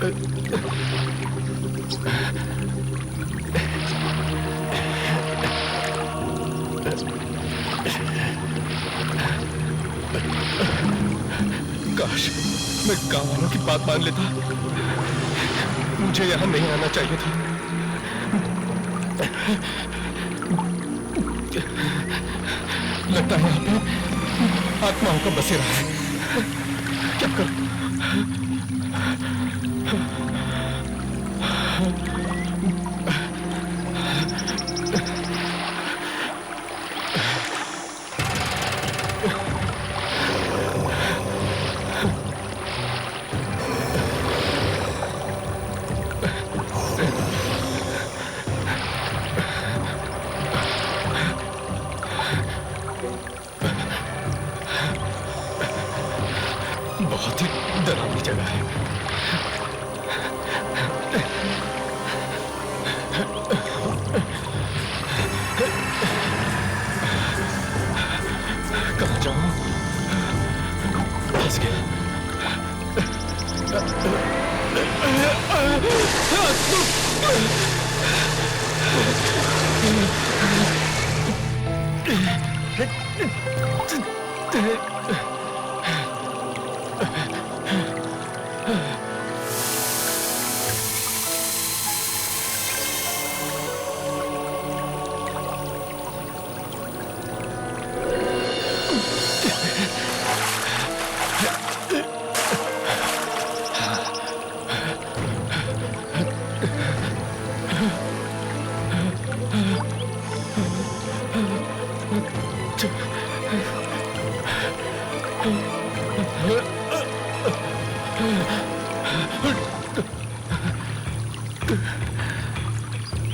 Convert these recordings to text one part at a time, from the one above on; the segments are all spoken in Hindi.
काश मैं गांव वालों की बात मान लेता। मुझे यहां नहीं आना चाहिए था। लगता है यहाँ पे आत्माओं का बसेरा है। क्या करूं? बहुत ही डरावनी जगह है। कहाँ जाऊं? फंस गया।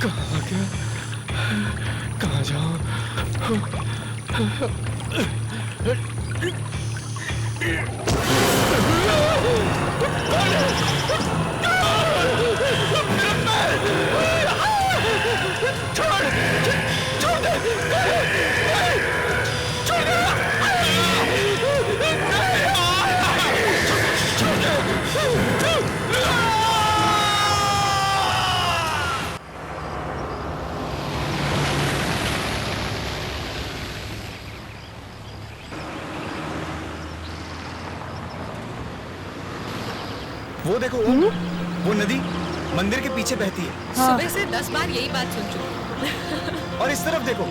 कहाँ गया? कहाँ जाऊं? वो देखो वो नदी मंदिर के पीछे बहती है। सुबह से 10 बार यही बात सुन चुकी। और इस तरफ देखो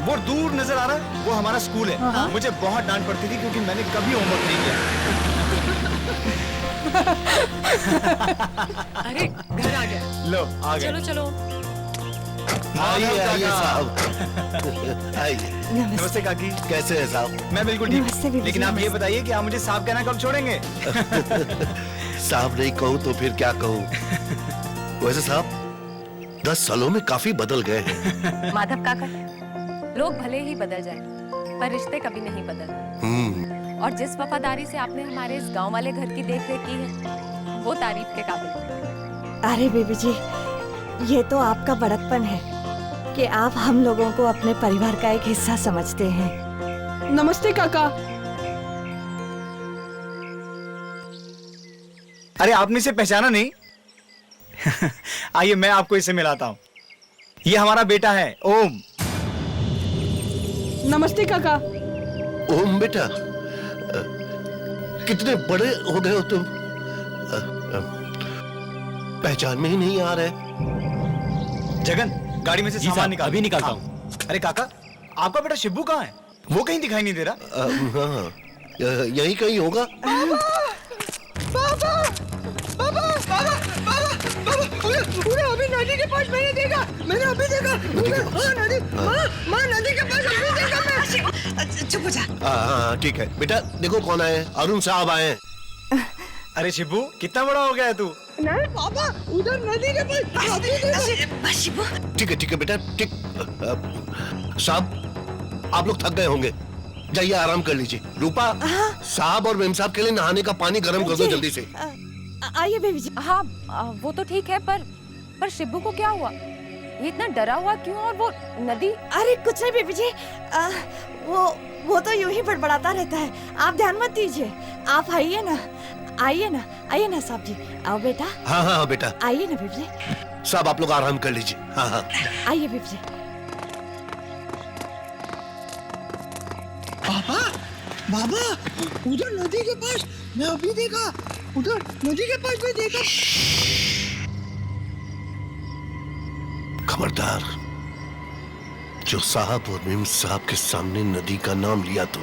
वो दूर नजर आ रहा है, वो हमारा स्कूल है। मुझे बहुत डांट पड़ती थी क्योंकि मैंने कभी होमवर्क नहीं किया। अरे घर आ गया। लो आ गए। चलो चलो। आइए आइए साहब। आइए। नमस्ते काकी। कैसे हैं साहब? मैं बिल्कुल ठीक। लेकिन आप ये बताइए कि आप मुझे साहब कहना कब छोड़ेंगे? साहब नहीं कहूँ तो फिर क्या कहूँ? वैसे साहब 10 सालों में काफी बदल गए हैं। माधव काका, लोग भले ही बदल जाए पर रिश्ते कभी नहीं बदलते। और जिस वफादारी से आपने हमारे इस गांव वाले घर की देखरेख की है वो तारीफ के काबिल है। अरे बेबी जी, ये तो आपका बड़कपन है कि आप हम लोगों को अपने परिवार का एक हिस्सा समझते हैं। नमस्ते काका। अरे आपने इसे पहचाना नहीं? आइए मैं आपको इसे मिलाता हूँ। ये हमारा बेटा है ओम। नमस्ते काका। ओम बेटा, कितने बड़े हो गए हो तुम। पहचान में ही नहीं आ रहे। जगन, गाड़ी में से सामान निकाल। अभी निकालता हूँ। अरे काका, आपका बेटा शिब्बू कहाँ है? वो कहीं दिखाई नहीं दे रहा। हाँ, यही कहीं होगा। अभी नदी के पास मैंने अभी देखा। माँ नदी के पास अभी देखा मैं। चुप हो जा। हाँ ठीक है बेटा, देखो कौन आए हैं। अरुण साहब आए हैं। अरे शिब्बू, कितना बड़ा हो गया है तू? नहीं पापा, उधर नदी के पास। ठीक है बेटा, ठीक। साहब आप लोग थक गए होंगे, जाइए आराम कर लीजिए। रूपा, साहब और मेम साहब के लिए नहाने का पानी गर्म कर दो जल्दी से। आइए बेबी जी। हाँ वो तो ठीक है पर शिब्बू को क्या हुआ? ये इतना डरा हुआ क्यों? और वो नदी? अरे कुछ नहीं बेबी जी, वो तो यूं ही बड़बड़ाता रहता है, आप ध्यान मत दीजिए। आप आइए ना, आइए ना साहब जी, आओ बेटा, हाँ हाँ बेटा, आइए ना बिबले, साहब आप लोग आराम कर लीजिए। हाँ हाँ आइए बिबले। पापा, बाबा, उधर नदी के पास मैं अभी देखा, उधर नदी के पास मैं देखा। खबरदार, जो साहब और मेम साहब के सामने नदी का नाम लिया तो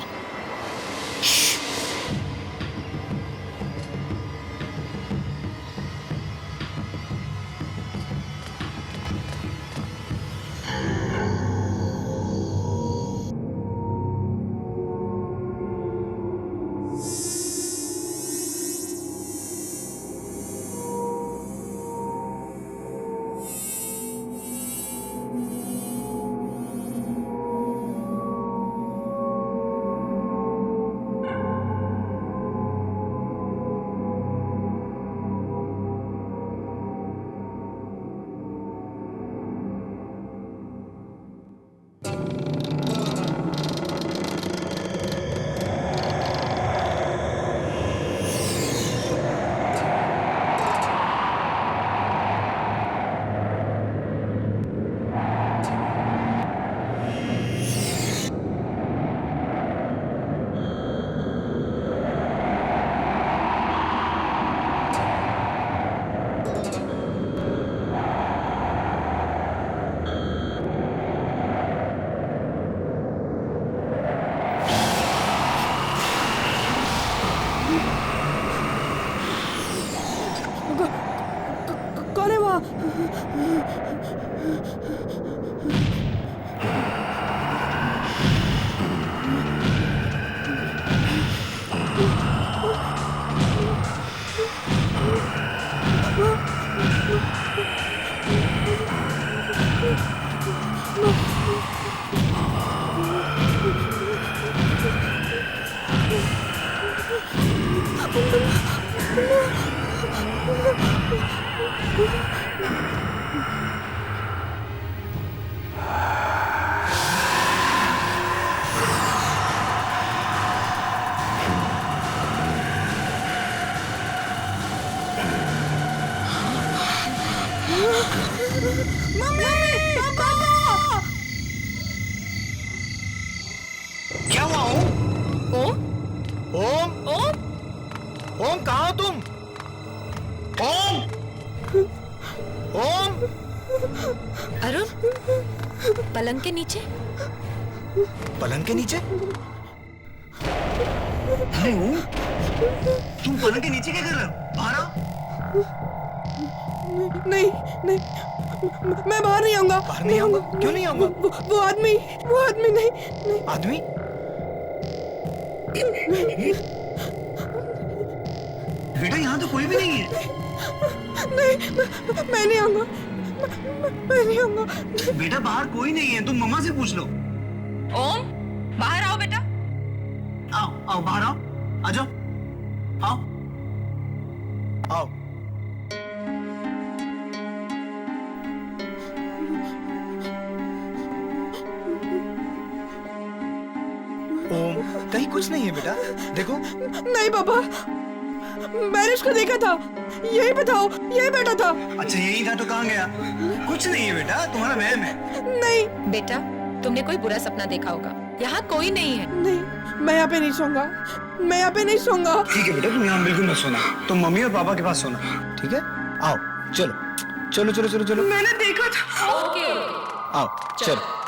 कौन है वहाँ? क्या हुआ ओम? ओम ओम? ओम ओम कहाँ हो तुम? ओम? ओम? अरुण, पलंग के नीचे। पलंग के नीचे? अरे ओम, तुम पलंग के नीचे क्या कर रहे हो? बाहर आओ। नहीं नहीं, मैं बाहर नहीं आऊंगा। बाहर नहीं आऊंगा? क्यों नहीं आऊंगा? वो आदमी नहीं नहीं। आदमी? बेटा यहाँ तो कोई भी नहीं है। नहीं, मैं नहीं आऊंगा, मैं नहीं आऊंगा। बेटा बाहर कोई नहीं है, तुम मम्मा से पूछ लो। ओम, बाहर आओ बेटा। आओ आओ बाहर आओ, आ जाओ, आओ आओ। ओम, कहीं कुछ नहीं है बेटा, देखो। नहीं पापा, मैंने उसको देखा था, यही बताओ, यही बैठा था। अच्छा यही था तो कहाँ गया? कुछ नहीं है बेटा, तुम्हारा वहम है। नहीं बेटा, तुमने कोई बुरा सपना देखा होगा। यहाँ कोई नहीं है। नहीं, मैं यहाँ पे नहीं सोऊंगा, मैं यहाँ पे नहीं सोऊंगा। ठीक है बेटा, तुम यहाँ बिल्कुल मत सोना, तुम मम्मी और पापा के पास सोना, ठीक है? आओ चलो चलो चलो चलो चलो, मैंने देखा था। ओके आओ चलो।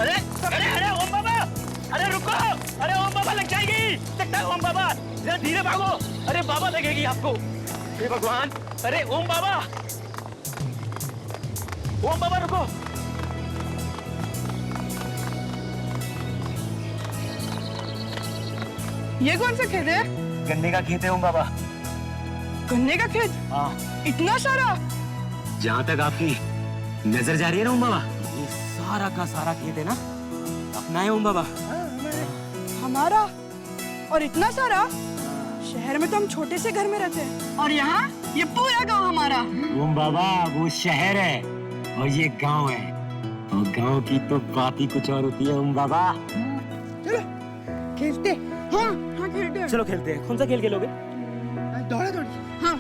अरे अरे अरे ओम बाबा, अरे रुको, अरे ओम बाबा लगता है ओम बाबा, जरा धीरे भागो। अरे बाबा देखेगी आपको। हे भगवान, अरे ओम बाबा, ओम बाबा रुको। ये कौन सा खेत है? गन्ने का खेत है ओम बाबा। गन्ने का खेत? हाँ, इतना सारा? जहाँ तक आपकी नजर जा रही है ना ओम बाबा, ये सारा का सारा खेत है ना अपना है ओम बाबा। हमारा? और इतना सारा? शहर में तो हम छोटे से घर में रहते हैं, और यहाँ ये पूरा गांव हमारा। ओम बाबा वो शहर है और ये गांव है, और गांव की तो बात ही कुछ और होती है ओम बाबा। चलो खेलते। हाँ हाँ खेलते हैं। चलो खेलते हैं। कौन सा खेल खेलोगे? दौड़ा दौड़ी। हाँ।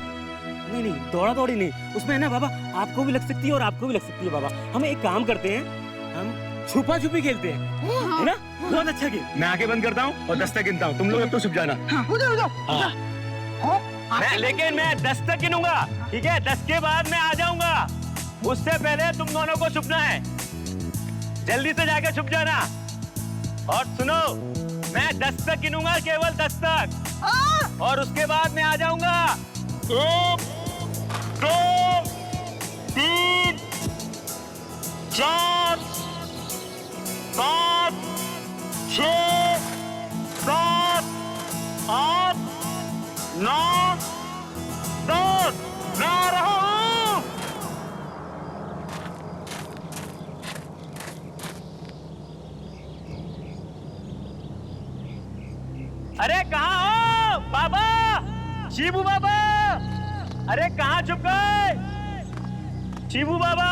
नहीं नहीं, दौड़ा दौड़ी नहीं, उसमें है ना बाबा आपको भी लग सकती है और आपको भी लग सकती है बाबा। हम एक काम करते हैं, हम छुपा छुपी खेलते हैं, है ना? बहुत अच्छा गेम। मैं आंखें बंद करता हूँ और 10 तक गिनता हूँ, तुम लोग अब तो छुप जाना। उधर उधर। लेकिन मैं 10 तक गिनूंगा, ठीक है? 10 के बाद मैं आ जाऊंगा, उससे पहले तुम दोनों को छुपना है। जल्दी से जाके छुप जाना। और सुनो, मैं 10 तक गिनूंगा, केवल 10 तक, और उसके बाद मैं आ जाऊंगा। 1 2 3 4 5 6 7 8 9 10। मैं आ रहा हूँ। अरे कहाँ हो बाबा, शिबू बाबा? अरे कहाँ छुप गए शिबू बाबा?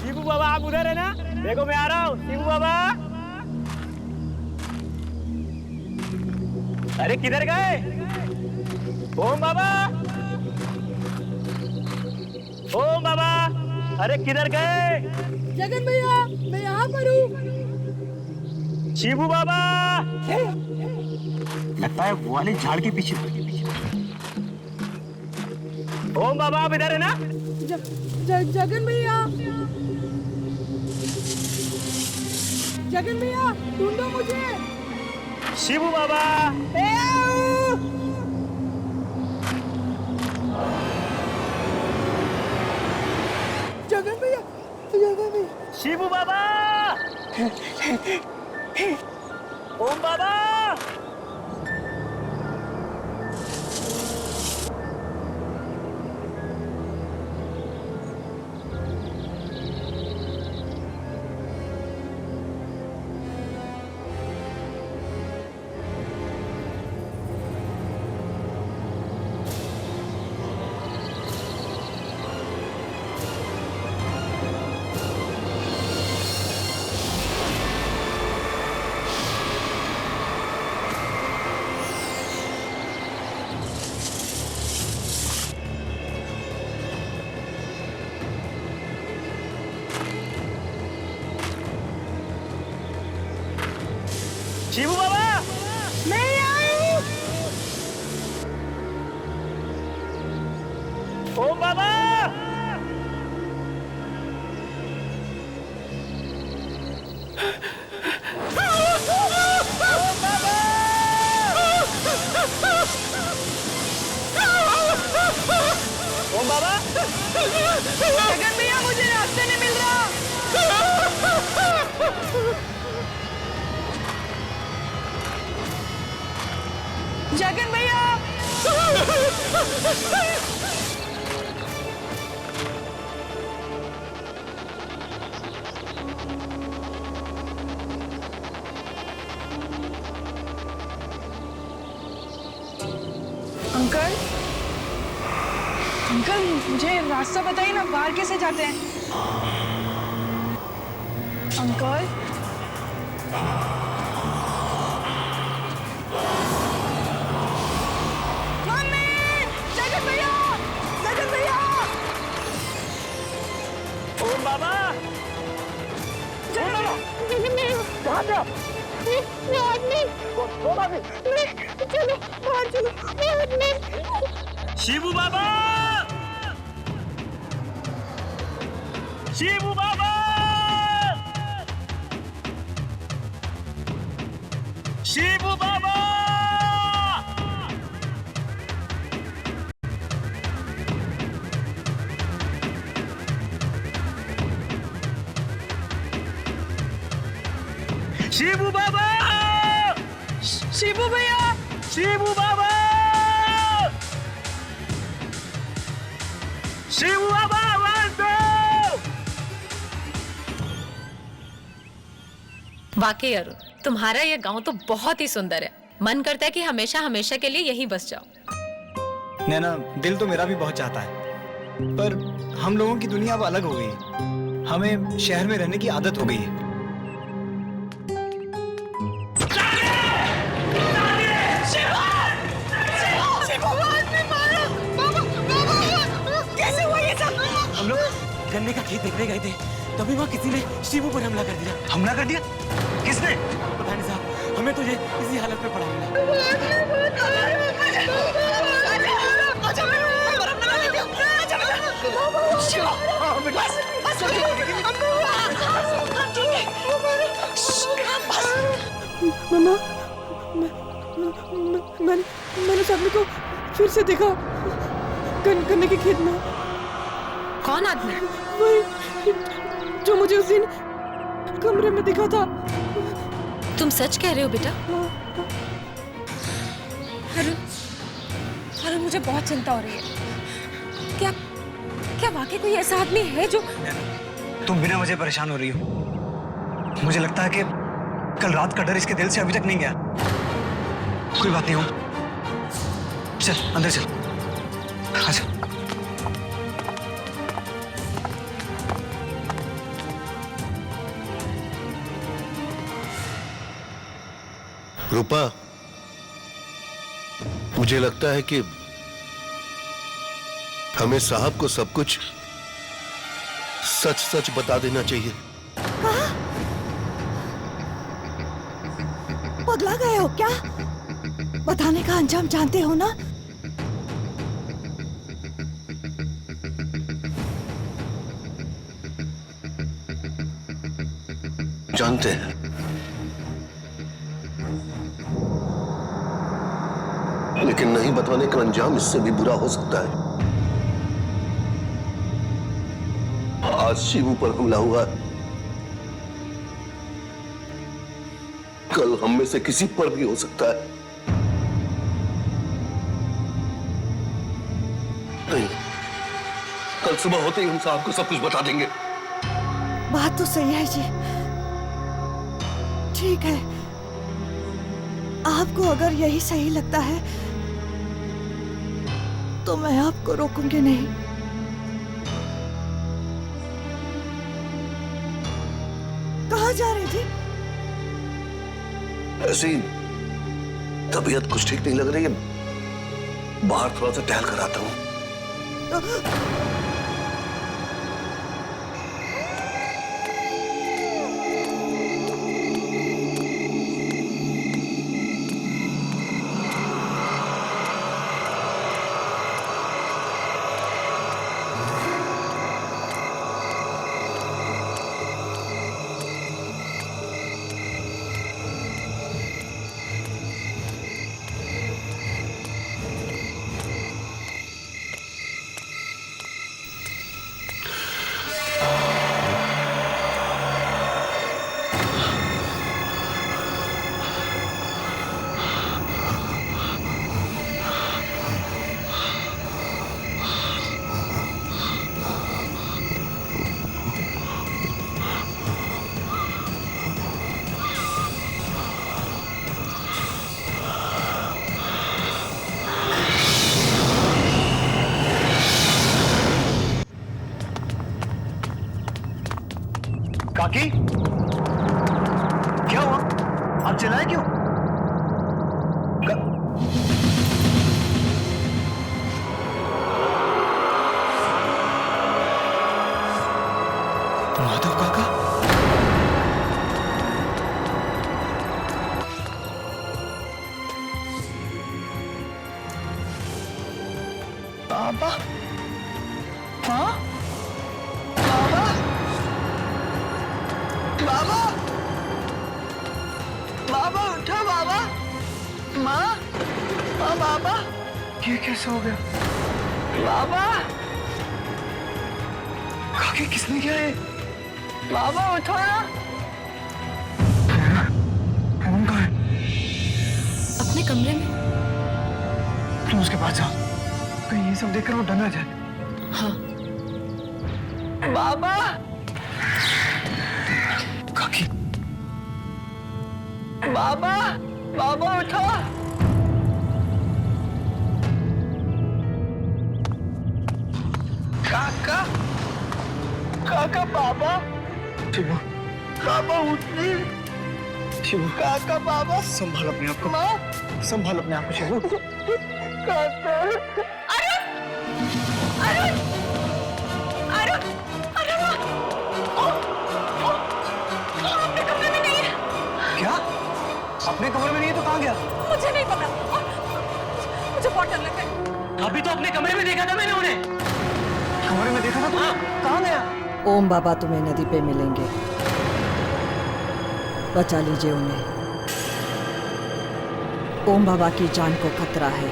शिबू बाबा आप उधर है ना? देखो मैं आ रहा हूँ शिबू बाबा। अरे किधर गए ओम बाबा? ओम बाबा, अरे किधर गए? जगन भैया, मैं यहाँ पर हूँ। शिबू बाबा, लगता है वो वाले झाड़ के पीछे। ओम बाबा आप इधर है ना? जगन भैया, जगन भैया ढूंढो मुझे। शिबू बाबा, जगन भैया, जगन भैया। शिबू बाबा, ओम बाबा। शिबू बाबा, मैं यहाँ हूँ। ओम बाबा, ओम बाबा। जगन भैया मुझे रास्ते नहीं मिल रहा। जगन भैया, अंकल, अंकल मुझे रास्ता बताइए ना, बाहर कैसे जाते हैं? अंकल, मम्मी, जगन भैया, जगन भैया, ओम बाबा, जगन भैया, कहाँ पे आप? चलो बाहर चलो। शिबू बाबा, शिबू बाबा, शिबू बाबा, शिबू बाबा, शिबू भैया, शिबू बाबा, शिबू बाबा, आवाज दो। वाकई अरुण, तुम्हारा ये गांव तो बहुत ही सुंदर है। मन करता है कि हमेशा हमेशा के लिए यहीं बस जाओ। नैना, दिल तो मेरा भी बहुत चाहता है, पर हम लोगों की दुनिया अब अलग हो गई है। हमें शहर में रहने की आदत हो गई है। कैसे हुआ ये सब? हम लोग गन्ने का खेत देखने गए थे, तभी वहाँ किसी ने शिबू पर हमला कर दिया। हमला कर दिया? किसने? पता नहीं साहब, हमें तो ये इसी हालत में पड़ा मिला। मम्मा, मैंने सभी को फिर से देखा गन्ने के खेत में। कौन आदमी? वही जो मुझे उस दिन कमरे में दिखा था। तुम सच कह रहे हो बेटा? अरुण, मुझे बहुत चिंता हो रही है। क्या वाकई कोई ऐसा आदमी है जो... तुम बिना वजह परेशान हो रही हो। मुझे लगता है कि कल रात का डर इसके दिल से अभी तक नहीं गया। कोई बात नहीं हो, चल अंदर चल। अच्छा। रूपा, मुझे लगता है कि हमें साहब को सब कुछ सच सच बता देना चाहिए। पगला गए हो क्या? बताने का अंजाम जानते हो ना? जानते हैं, लेकिन नहीं बताने का अंजाम इससे भी बुरा हो सकता है। आज शिवू पर हमला हुआ, कल हम में से किसी पर भी हो सकता है। नहीं, कल सुबह होते ही हम साहब को सब कुछ बता देंगे। बात तो सही है जी। ठीक है, आपको अगर यही सही लगता है तो मैं आपको रोकूंगी नहीं। कहाँ जा रहे थे? ऐसी तबीयत कुछ ठीक नहीं लग रही है, बाहर थोड़ा सा टहल कर आता हूं। काकी, क्या हुआ? आप चिल्लाए क्यों? माधव काका? बाबा? हाँ? बाबा? बाबा बाबा उठो बाबा। माँ माँ बाबा ये कैसे हो गया? बाबा काकी किसने किया ये? बाबा उठो ना। कौन कहा है? अपने कमरे में। तुम उसके पास जाओ, कहीं ये सब देखकर वो डर ना जाए। हाँ। बाबा काकी बाबा बाबा उठो। काका काका बाबा शिवू, बाबा उठिए। शिवू, काका बाबा संभाल अपने आप को, माँ संभाल अपने आप को शिवू। काका अरुण अरुण अरुण अरुण अपने कमरे में नहीं है। क्या? अपने कमरे में नहीं है तो कहाँ गया? मुझे नहीं पता, मुझे बहुत डर लग रहा है। अभी तो अपने कमरे में देखा था मैंने उन्हें। कमरे में देखा था तुमने? कहाँ गया? ओम बाबा तुम्हें नदी पे मिलेंगे, बचा लीजिए उन्हें। ओम बाबा की जान को खतरा है।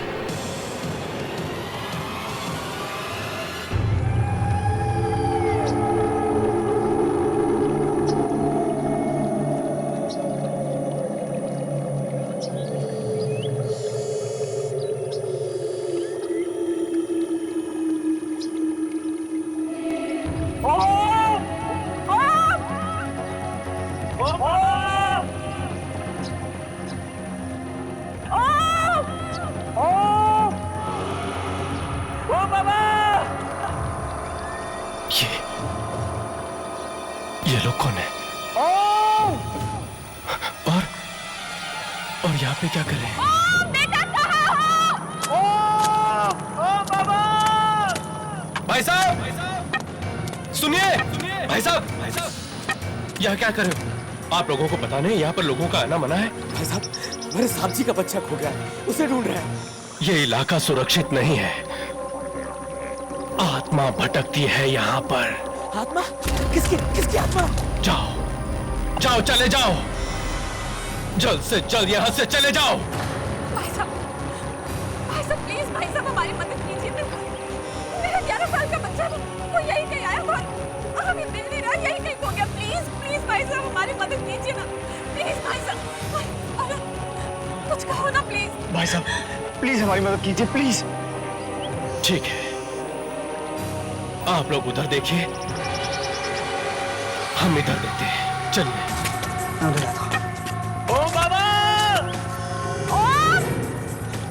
ये लोग कौन है? और यहाँ पे क्या कर रहे हैं? भाई साहब सुनिए, भाई साहब यहाँ क्या कर रहे हो? आप लोगों को पता नहीं यहाँ पर लोगों का आना मना है? भाई साहब, मेरे साहब जी का बच्चा खो गया है, उसे ढूंढ रहे हैं। ये इलाका सुरक्षित नहीं है, आत्मा भटकती है यहाँ पर। आत्मा? किसकी किसकी आत्मा? जाओ जाओ, चले जाओ, जल्द से जल्द यहाँ से चले जाओ। भाई साहब प्लीज, भाई साहब हमारी मदद कीजिए। मेरा 11 साल का बच्चा है, वो यही कहीं आया हुआ, हमें मिल नहीं रहा, यही कहीं खो गया। प्लीज प्लीज भाई साहब हमारी मदद कीजिए ना, प्लीज भाई साहब। अरे कुछ कहो ना प्लीज। भाई साहब प्लीज हमारी मदद कीजिए, प्लीज। ठीक है, आप लोग उधर देखिए, हम इधर देखते हैं। चलिए। ओ बाबा! ओम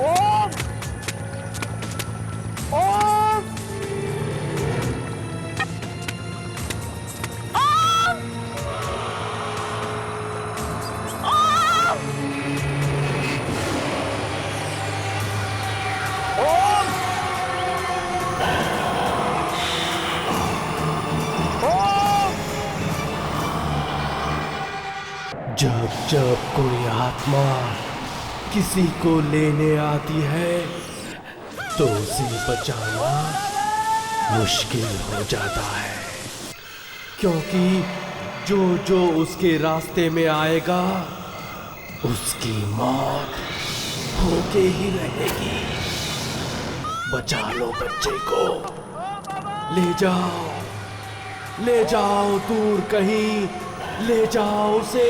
ओम ओम जब जब कोई आत्मा किसी को लेने आती है तो उसे बचाना मुश्किल हो जाता है, क्योंकि जो जो उसके रास्ते में आएगा उसकी मौत होके ही रहेगी। बचा लो बच्चे को, ले जाओ दूर कहीं, ले जाओ उसे।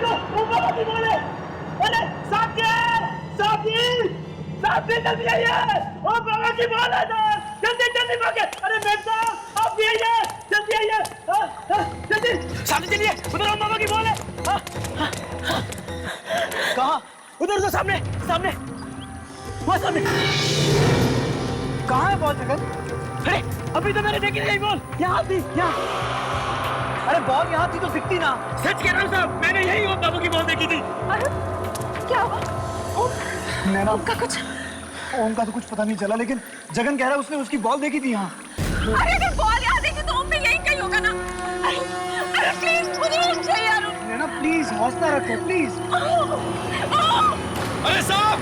देखो वो बाबा की बॉल है। अरे साथी जल्दी आइए, वो बाबा की बॉल है सर, जल्दी भागे। अरे मेम साहब आप भी आइए, जल्दी आइए, जल्दी सामने चलिए, उधर वो बाबा की बॉल है। कहाँ? उधर तो सामने वहाँ सामने। कहाँ है बॉल जगन? अरे अभी तो मैंने देखी नहीं बॉल, यहाँ थी यहाँ। अरे बॉल यहाँ थी तो दिखती ना। सच कह रहा हूँ साहब, मैंने यही वो बाबू की बॉल देखी थी। अरे क्या हुआ? नैना, ओम का कुछ? ओम का तो कुछ पता नहीं चला, लेकिन जगन कह रहा है उसने उसकी बॉल देखी थी यहाँ। अरे अगर बॉल यहाँ देखी तो ओम भी यही कहीं होगा ना। अरे प्लीज मुझे ओम चाहिए यार। नैना प्लीज हौसला रखो प्लीज। अरे साहब!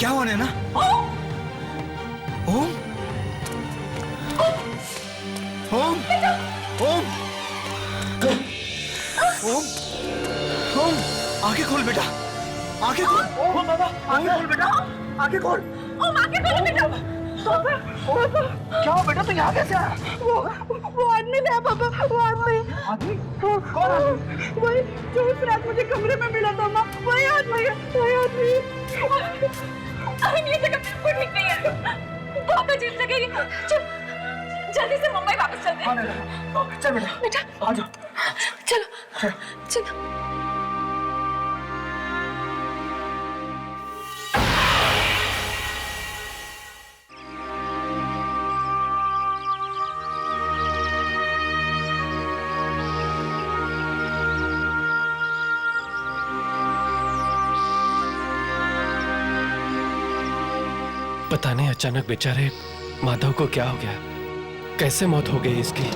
क्या हुआ नैना? ओम? ओम? ओम? ओम? ओम? आंखें खोल बेटा, आंखें खोल। ओ बाबा, आंखें खोल बेटा, आंखें खोल। ओम आंखें खोलो बेटा। क्या हुआ बेटा, तू यहाँ कैसे आया? वो आदमी था पापा, वो आदमी। आदमी? कौन आदमी? वही जो उस रात मुझे कमरे में मिला था माँ, वही आदमी। अरे ये जगह बिल्कुल ठीक नहीं है, बहुत अजीब जगह है। चल जल्दी से मुंबई वापस चलते हैं। चल बेटा, बेटा आ जाओ। चलो चलो। पता नहीं अचानक बेचारे माधव को क्या हो गया, कैसे मौत हो गई इसकी।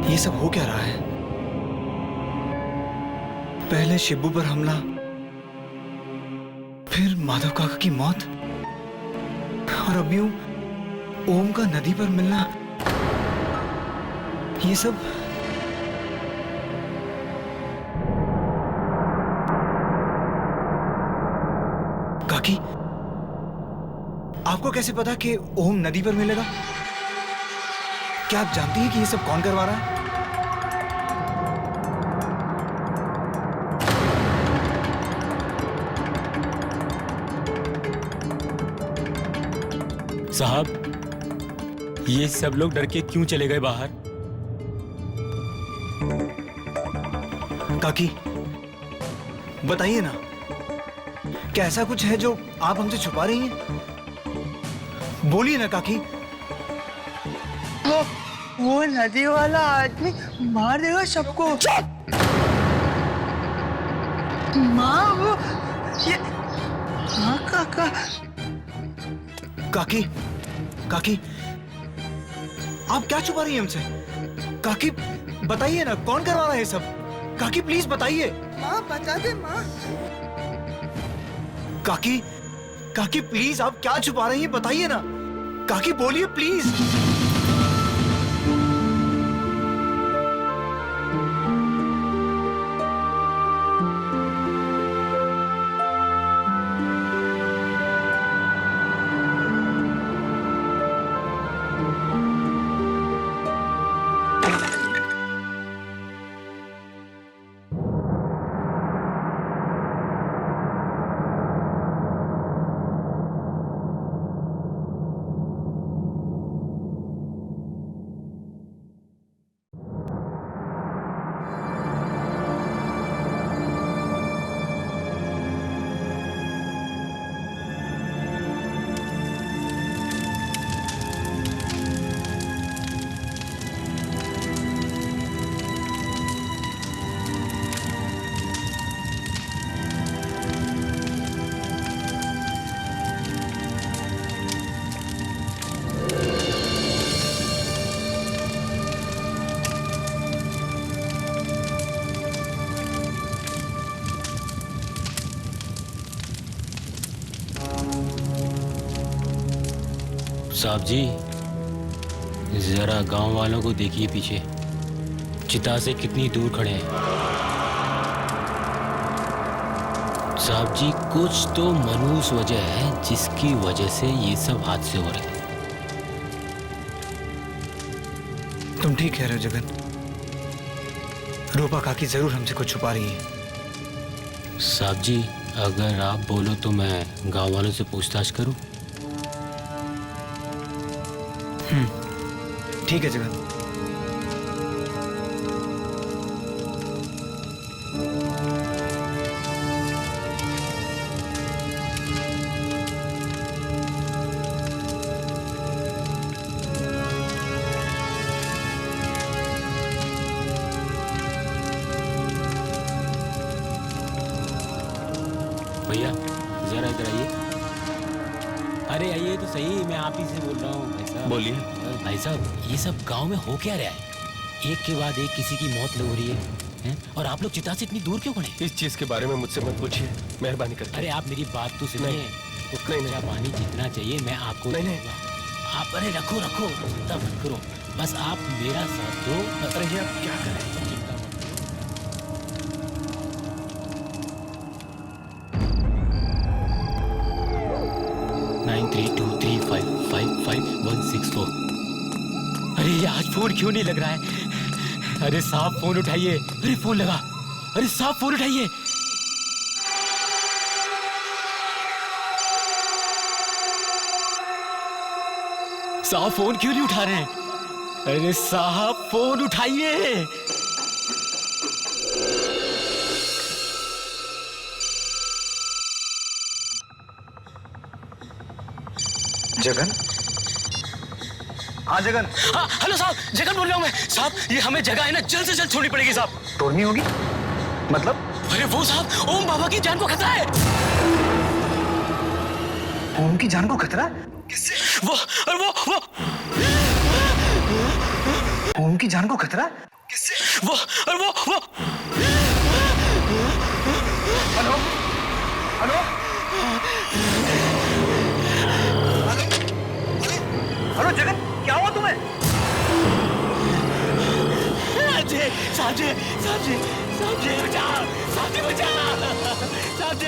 ये सब हो क्या रहा है? पहले शिबू पर हमला, फिर माधव काका की मौत, और अब यूं ओम का नदी पर मिलना। ये सब काकी, आपको कैसे पता कि ओम नदी पर मिलेगा? क्या आप जानती हैं कि ये सब कौन करवा रहा है? साहब, ये सब लोग डर के क्यों चले गए बाहर? काकी, बताइए ना, क्या ऐसा कुछ है जो आप हमसे छुपा रही हैं? बोलिए ना काकी। वो नदी वाला आदमी मार देगा सबको। माँ वो ये हाँ काका। काकी, काकी, आप क्या छुपा रही हैं हमसे? काकी बताइए ना, कौन करवा रहा है ये सब? काकी प्लीज बताइए। माँ बता दे माँ। काकी, काकी प्लीज, आप क्या छुपा रही हैं? बताइए ना काकी, बोलिए प्लीज। साहब जी, जरा गांव वालों को देखिए पीछे, चिता से कितनी दूर खड़े हैं। साहब जी, कुछ तो मनहूस वजह है जिसकी वजह से ये सब हादसे हो रहे हैं। तुम ठीक कह रहे हो जगन। रूपा काकी जरूर हमसे कुछ छुपा रही है। साहब जी, अगर आप बोलो तो मैं गांव वालों से पूछताछ करूं? ठीक है जगन। भैया जरा इधर आइए। अरे आइए तो सही, मैं आप ही से बोल रहा हूँ। भाई साहब बोलिए। भाई साहब, ये सब गांव में हो क्या रहा है? एक के बाद एक किसी की मौत हो रही है, हैं? और आप लोग चिता से इतनी दूर क्यों खड़े? इस चीज के बारे में मुझसे मत पूछिए, मेहरबानी करके। अरे आप मेरी बात तो सुनिए। नहीं। तो कच्चा पानी जितना चाहिए मैं आपको नहीं, नहीं। दूंगा। आप अरे रखो रखो, चिंता मत करो, बस आप मेरा साथ दो। अरे ये आप क्या करें? चिंता मत करो। 9323555164। अरे ये आज फोन क्यों नहीं लग रहा है? अरे साहब फोन उठाइए। अरे फोन लगा। अरे साहब फोन उठाइए। साहब फोन क्यों नहीं उठा रहे हैं? अरे साहब फोन उठाइए। जगन? हाँ जगन। हाँ हेलो साहब, जगन बोल रहा हूँ मैं। साहब ये हमें जगह है ना जल्द से जल्द छोड़नी पड़ेगी साहब। तोड़नी होगी? मतलब? अरे वो साहब, ओम बाबा की जान को खतरा है। ओम की जान को खतरा? किससे? वो ओम की जान को खतरा? किससे? वो हेलो? हेलो? हेलो जगन, क्या हुआ तुम्हें? साहब जी बचाओ, साहब जी बचाओ, साहब जी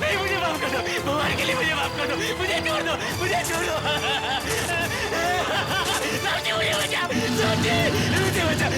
नहीं, मुझे माफ कर दो, भगवान के लिए मुझे माफ कर दो, मुझे छोड़ दो, मुझे छोड़ दो। साहब जी मुझे बचाओ, साहब जी मुझे बचाओ।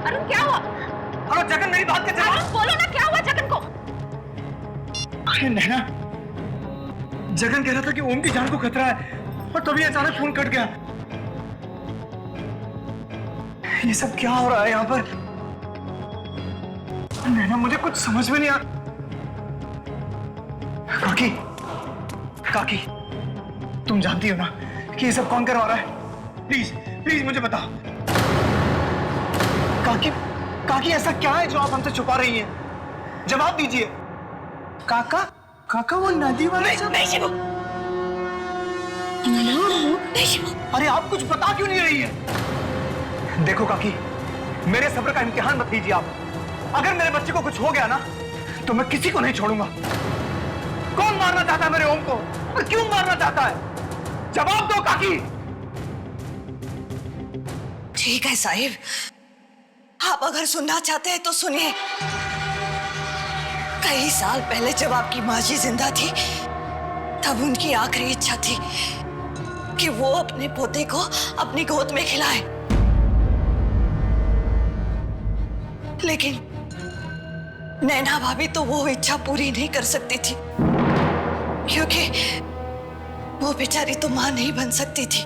अरुण क्या हुआ? हेलो जगन, मेरी बात कर। अरुण बोलो ना, क्या हुआ जगन को? अरे नैना, जगन कह रहा था कि ओम की जान को खतरा है और तभी अचानक फोन कट गया। ये सब क्या हो रहा है यहाँ पर? नैना मुझे कुछ समझ में नहीं आ। काकी, काकी, तुम जानती हो ना कि ये सब कौन करवा रहा है? प्लीज प्लीज मुझे बताओ। काकी, काकी ऐसा क्या है जो आप हमसे छुपा रही हैं? जवाब दीजिए। काका, काका वो नदी वाला? नहीं, नहीं अरे आप कुछ बता क्यों नहीं रही है? देखो काकी, मेरे सब्र का इम्तिहान मत लीजिए आप। अगर मेरे बच्चे को कुछ हो गया ना तो मैं किसी को नहीं छोड़ूंगा। कौन मारना चाहता है मेरे ओम को और क्यों मारना चाहता है? जवाब दो काकी। ठीक है साहिब, आप अगर सुनना चाहते हैं तो सुनिए। कई साल पहले जब आपकी माँ जी जिंदा थी तब उनकी आखिरी इच्छा थी कि वो अपने पोते को अपनी गोद में खिलाए, लेकिन नैना भाभी तो वो इच्छा पूरी नहीं कर सकती थी क्योंकि वो बेचारी तो मां नहीं बन सकती थी।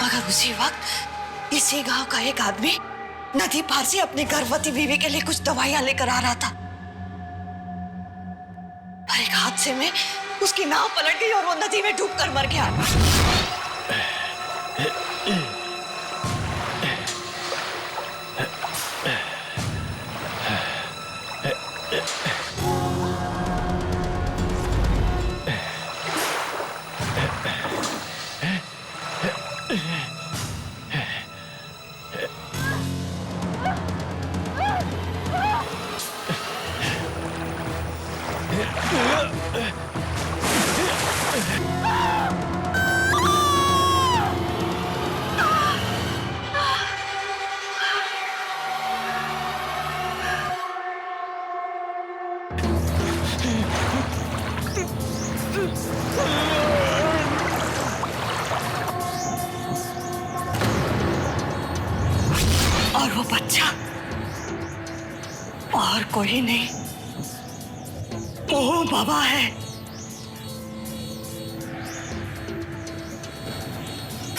मगर उसी वक्त इसी गांव का एक आदमी नदी पार से अपनी गर्भवती बीवी के लिए कुछ दवाइयां लेकर आ रहा था और एक हादसे में उसकी नाव पलट गई और वो नदी में डूबकर मर गया। और वो बच्चा और कोई नहीं, वो बाबा है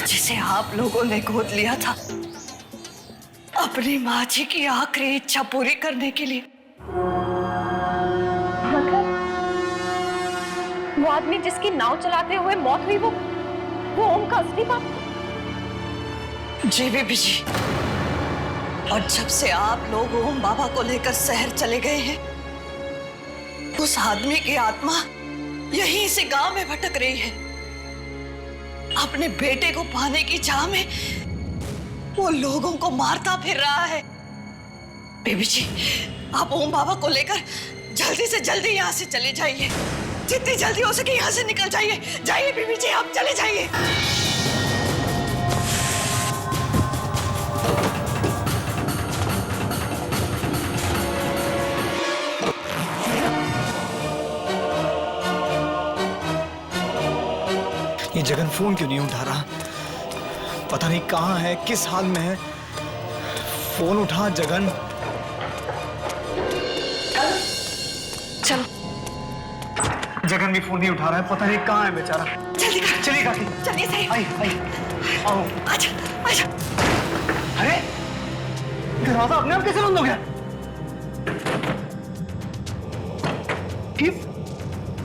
जिसे आप लोगों ने गोद लिया था अपनी माँ जी की आखिरी इच्छा पूरी करने के लिए। वो आदमी जिसकी नाव चलाते हुए मौत हुई, वो ओम का असली बाप? जी बीबी जी, और जब से आप लोग ओम बाबा को लेकर शहर चले गए हैं उस आदमी की आत्मा यहीं से गांव में भटक रही है। अपने बेटे को पाने की चाह में वो लोगों को मारता फिर रहा है। बीबी जी, आप ओम बाबा को लेकर जल्दी से जल्दी यहाँ से चले जाइए, जितनी जल्दी हो सके यहाँ से निकल जाइए। जाइए बीबी जी, आप चले जाइए। ये जगन फोन क्यों नहीं उठा रहा? पता नहीं कहाँ है, किस हाल में है। फोन उठा जगन। चलो। जगन भी फोन नहीं उठा रहा है, पता नहीं कहाँ है बेचारा। जल्दी कर, चलिए काकी। चलिए सही। आई आई आओ। आजा आजा। अरे दरवाजा अपने आप कैसे बंद हो गया?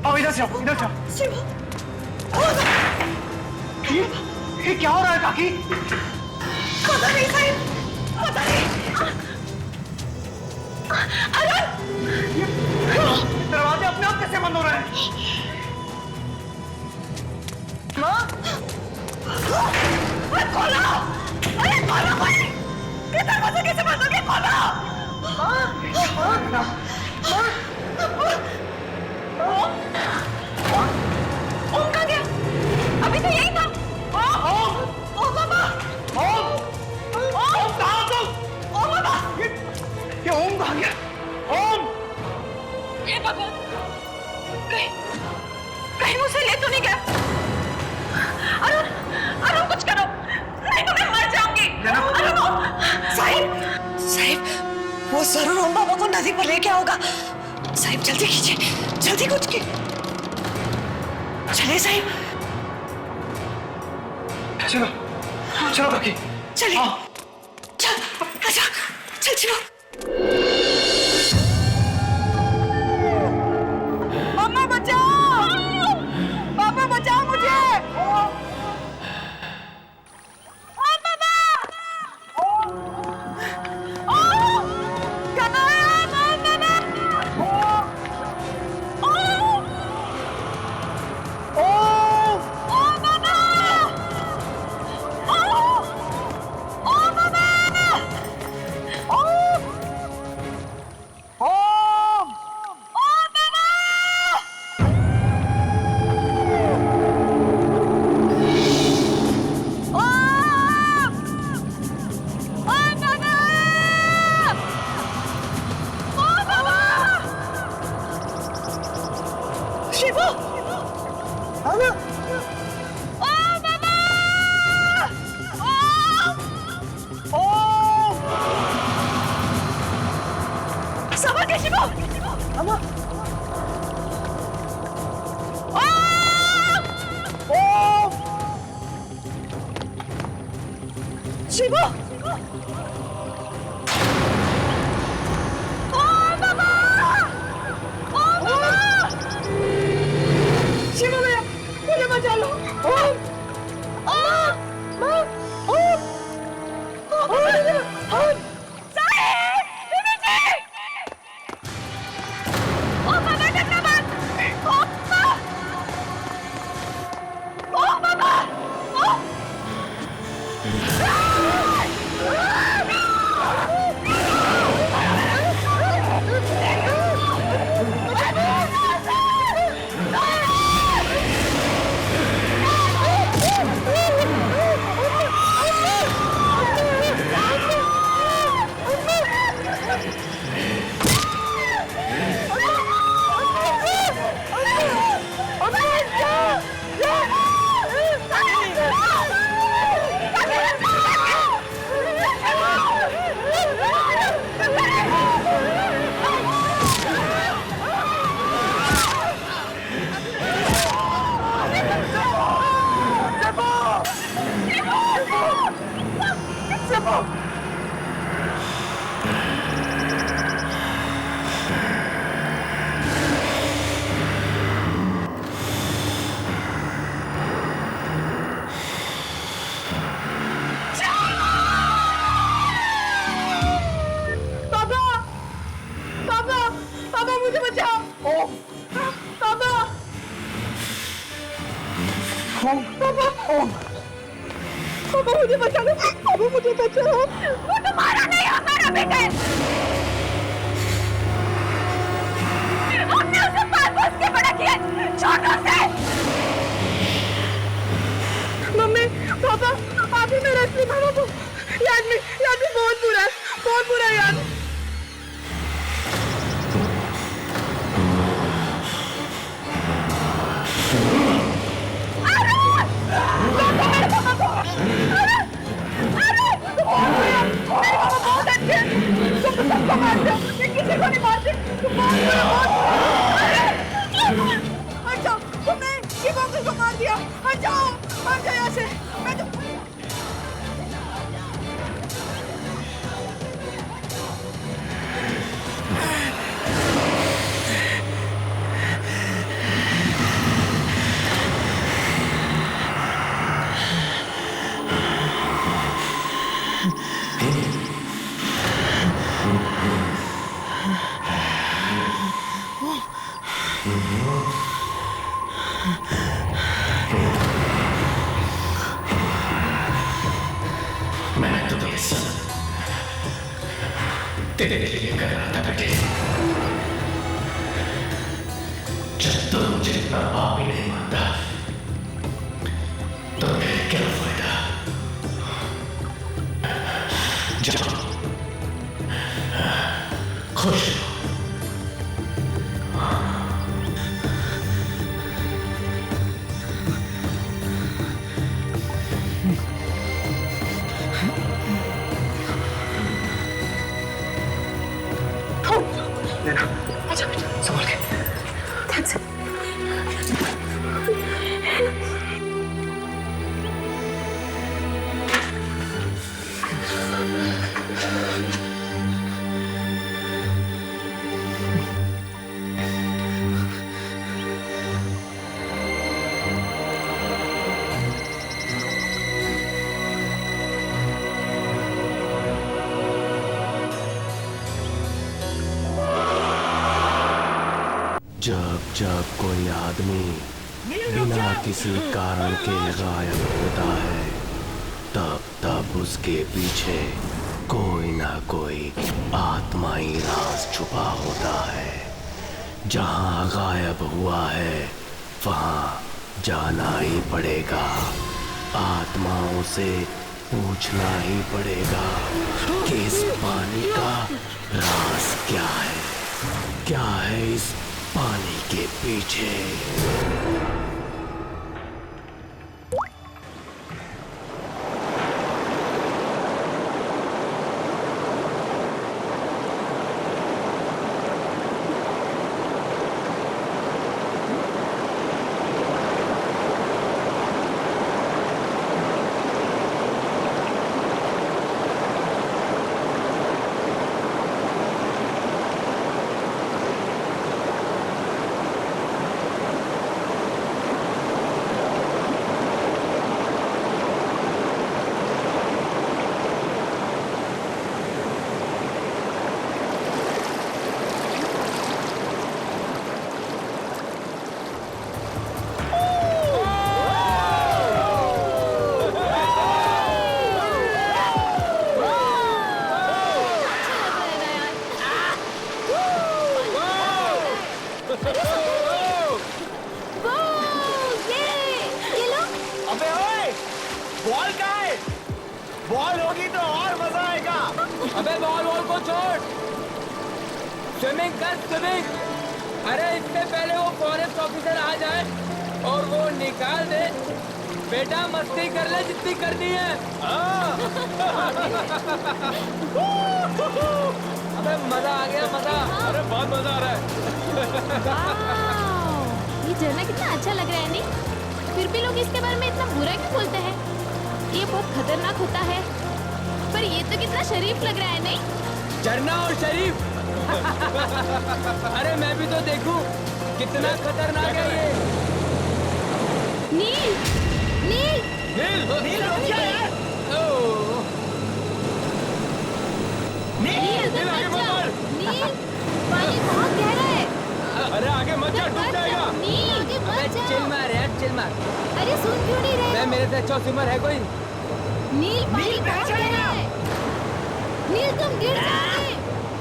आओ इधर से, आओ इधर से। शिव, ये क्या हो रहा है काकी? पता नहीं साहिब, पता नहीं। दरवाजे अपने आप कैसे बंद हो रहे हैं? माँ, खोलो! अरे खोलो भाई! ये दरवाजा कैसे बंद हो गया? ओम कहाँ गया? अभी तो यही था। ओम बाबा! ओम कहाँ तुम? ओम बाबा! ये ओम कहाँ गया? ओम! ये भगवान! कहीं मुझसे ले तो नहीं गया? अरुण, अरुण कुछ करो, नहीं तो मैं मर जाऊंगी। अरुण, साहिब, वो जरूर ओम बाबा को नदी पर लेके आओगा। साहिब जल्दी कीजिए, जल्दी कुछ की। चले साहिब। चलो, चलो काकी। चलिए। चल, आजा, चल चलो। मम्मा बचाओ! पापा बचाओ मुझे! शिवू शिवू भैया मुझे बचा लो मुझे बचा लो पापा मुझे बचाओ वो तुम्हारा नहीं होता ना बेटे हमने उसे पाल-पोस के बड़ा किया छोटों से मम्मी पापा आप ही मेरे असली मामा को ये आदमी बहुत बुरा है यार किसी को नहीं मारते अच्छा तुमने शिवोंग को मार दिया जाओ यहाँ से मैं तो मैं तुम्हें सब तेरे लिए कर रहा था बेटे जब तुम मुझे अपना बाप ही नहीं मानता तो फिर क्या फायदा जाओ खुश रहो अच्छा बेटा संभाल के जब कोई आदमी बिना किसी कारण के गायब होता है तब उसके पीछे कोई ना कोई आत्माई राज छुपा होता है। जहां गायब हुआ है वहां जाना ही पड़ेगा, आत्माओं से पूछना ही पड़ेगा कि इस पानी का राज क्या है इस पानी के पीछे। अरे बॉल बॉल को छोड़, स्विमिंग कर स्विमिंग। अरे इससे पहले वो फॉरेस्ट ऑफिसर आ जाए और वो निकाल दे। बेटा मस्ती कर ले जितनी करनी है। अबे मजा आ गया मजा। अरे बहुत मजा आ रहा है। ये झरना कितना अच्छा लग रहा है नहीं? फिर भी लोग इसके बारे में इतना बुरा क्यों बोलते हैं? ये बहुत खतरनाक होता है, पर ये तो कितना शरीफ लग रहा है नहीं? झरना और शरीफ। अरे मैं भी तो देखूं कितना खतरनाक है ये। नील, नील, नील, नील रुक जा यार। नील, नील आगे मत बढ़। नील, पानी बहुत गहरा है। अरे आगे मत जा, डूब जाएगा। नील, आगे मत जा। चिल मार यार, चिल मार। अरे सुन क्यों नहीं रहे? मैं मेरे से अच्छा स्विमर है कोई? नील, पानी बहुत गहरा है। नील तुम गिर जाओगे।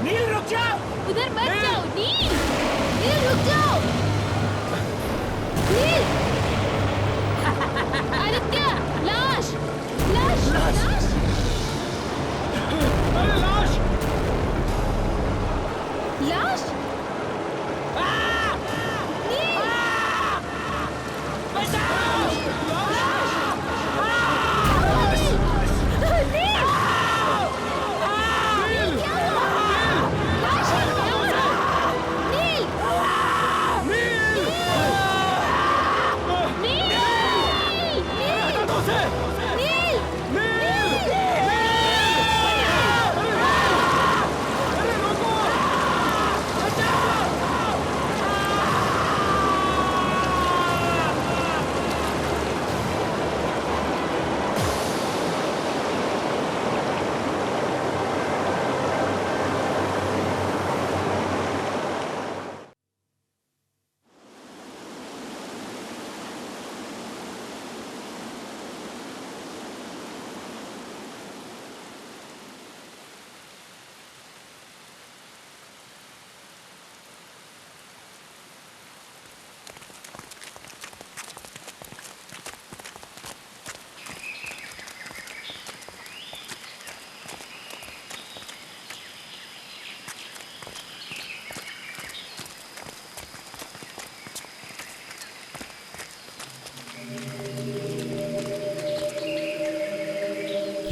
नील रुक जाओ। उधर मत जाओ। नील, नील रुक जाओ। नील, आदित्य, लाश, लाश, लाश। अरे लाश, लाश। नील, बचाओ।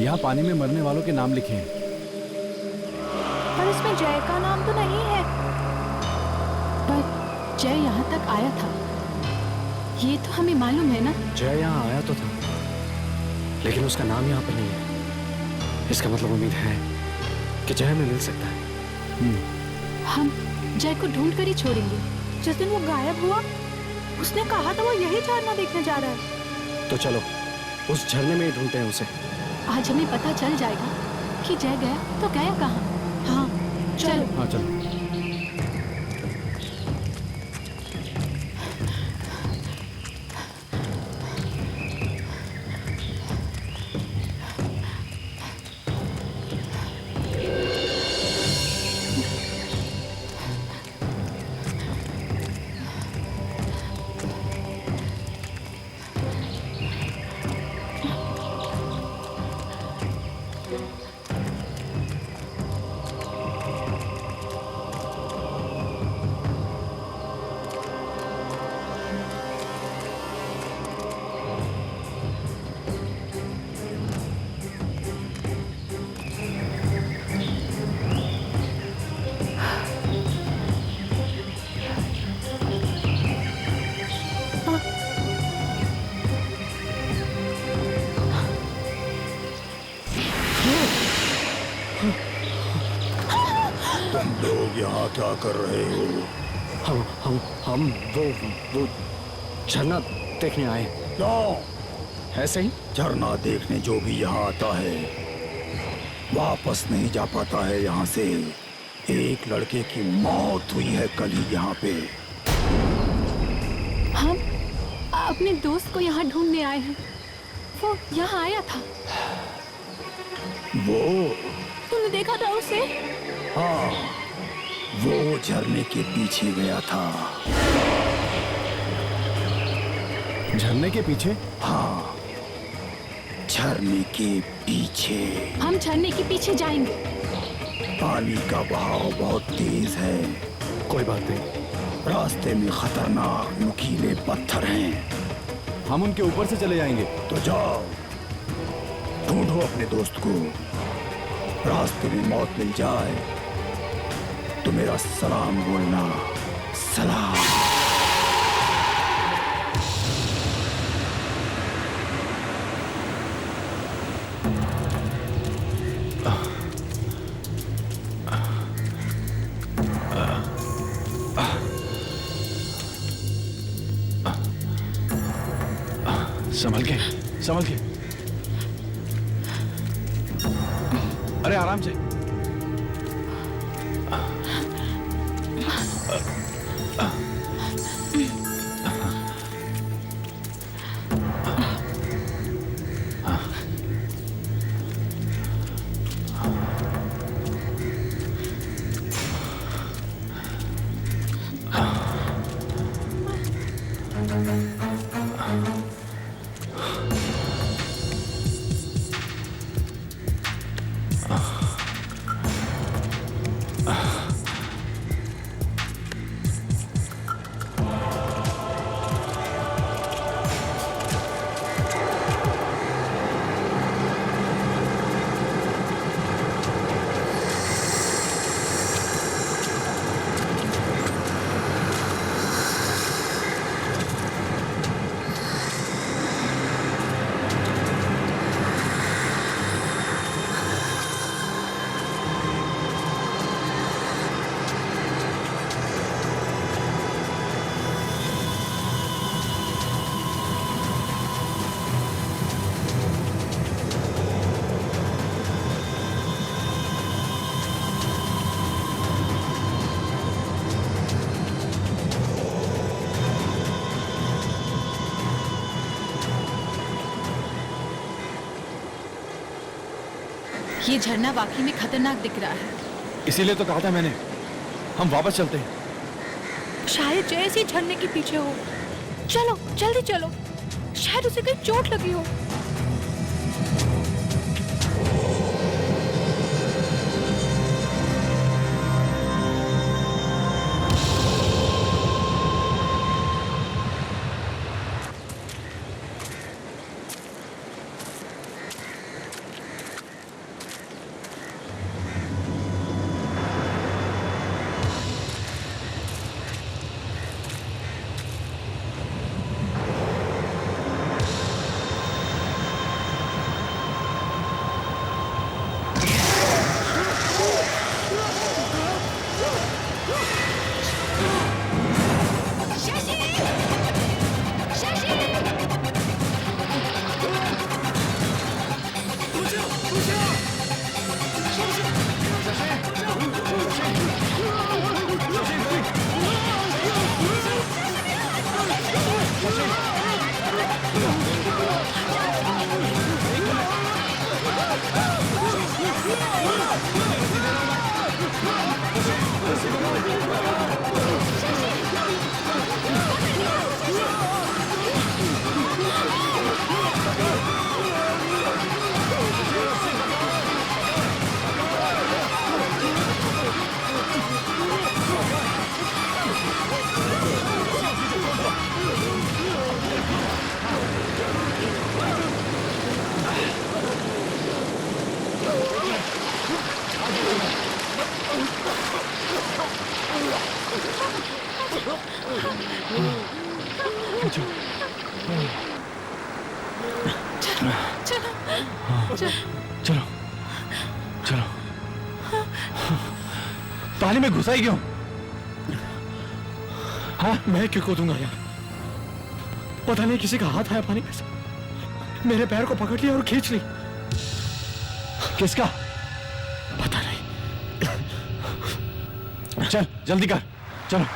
यहाँ पानी में मरने वालों के नाम लिखे हैं। पर इसमें जय का नाम तो नहीं है। पर जय यहाँ तक आया था, ये तो हमें मालूम है ना। जय यहाँ आया तो था, लेकिन उसका नाम यहाँ पर नहीं है। इसका मतलब उम्मीद है कि जय हमें मिल सकता है। हम जय को ढूंढ कर ही छोड़ेंगे। जिस दिन वो गायब हुआ, उसने कहा था वो यही झरना देखने जा रहा है। तो चलो उस झरने में ही ढूंढते हैं उसे। आज हमें पता चल जाएगा कि जय गया तो गया कहाँ। हाँ चलो। हाँ चलो। लोग यहाँ क्या कर रहे हो? हम वो झरना देखने आए। क्यों? ऐसे ही। झरना देखने जो भी यहाँ आता है वापस नहीं जा पाता है यहाँ से। एक लड़के की मौत हुई है कल ही यहाँ पे। हम अपने दोस्त को यहाँ ढूंढने आए हैं। वो यहाँ आया था। वो? तुमने देखा था उसे? हाँ, वो झरने के पीछे गया था। झरने के पीछे? हाँ, झरने के पीछे। हम झरने के पीछे जाएंगे। पानी का बहाव बहुत तेज है। कोई बात नहीं, रास्ते में खतरनाक नुकीले पत्थर हैं। हम उनके ऊपर से चले जाएंगे। तो जाओ, ढूंढो अपने दोस्त को। रास्ते में मौत मिल जाए तो मेरा सलाम बोलना। सलाम। संभल के, संभल के। अरे आराम से। ये झरना वाकई में खतरनाक दिख रहा है। इसीलिए तो कहा था मैंने, हम वापस चलते हैं। शायद जैसे झरने के पीछे हो। चलो जल्दी चलो, शायद उसे कहीं चोट लगी हो। चलो चलो। पानी में घुसा ही क्यों? हाँ, मैं क्यों कूदूंगा यार? पता नहीं किसी का हाथ आया पानी में से, मेरे पैर को पकड़ लिया और खींच ली। किसका? पता नहीं। चल जल्दी कर, चलो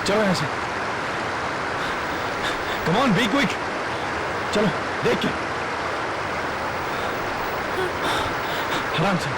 चलो ऐसे। Come on, be quick. चलो देख के, आराम से।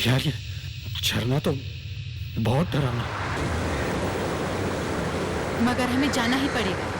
यार ये झरना तो बहुत डरावना। मगर हमें जाना ही पड़ेगा।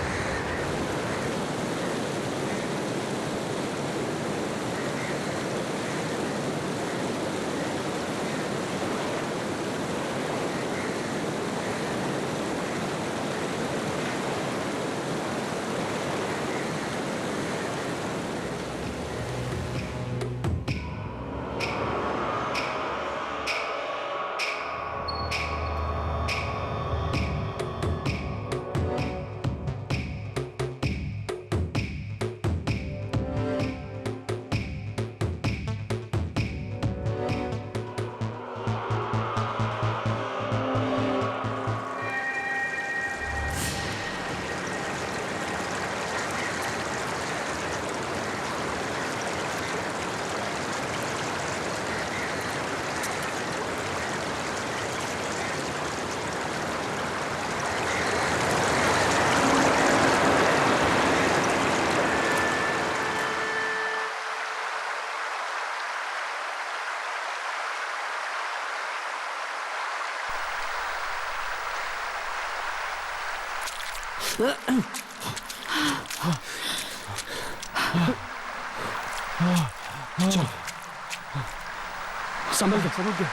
चल संभल के।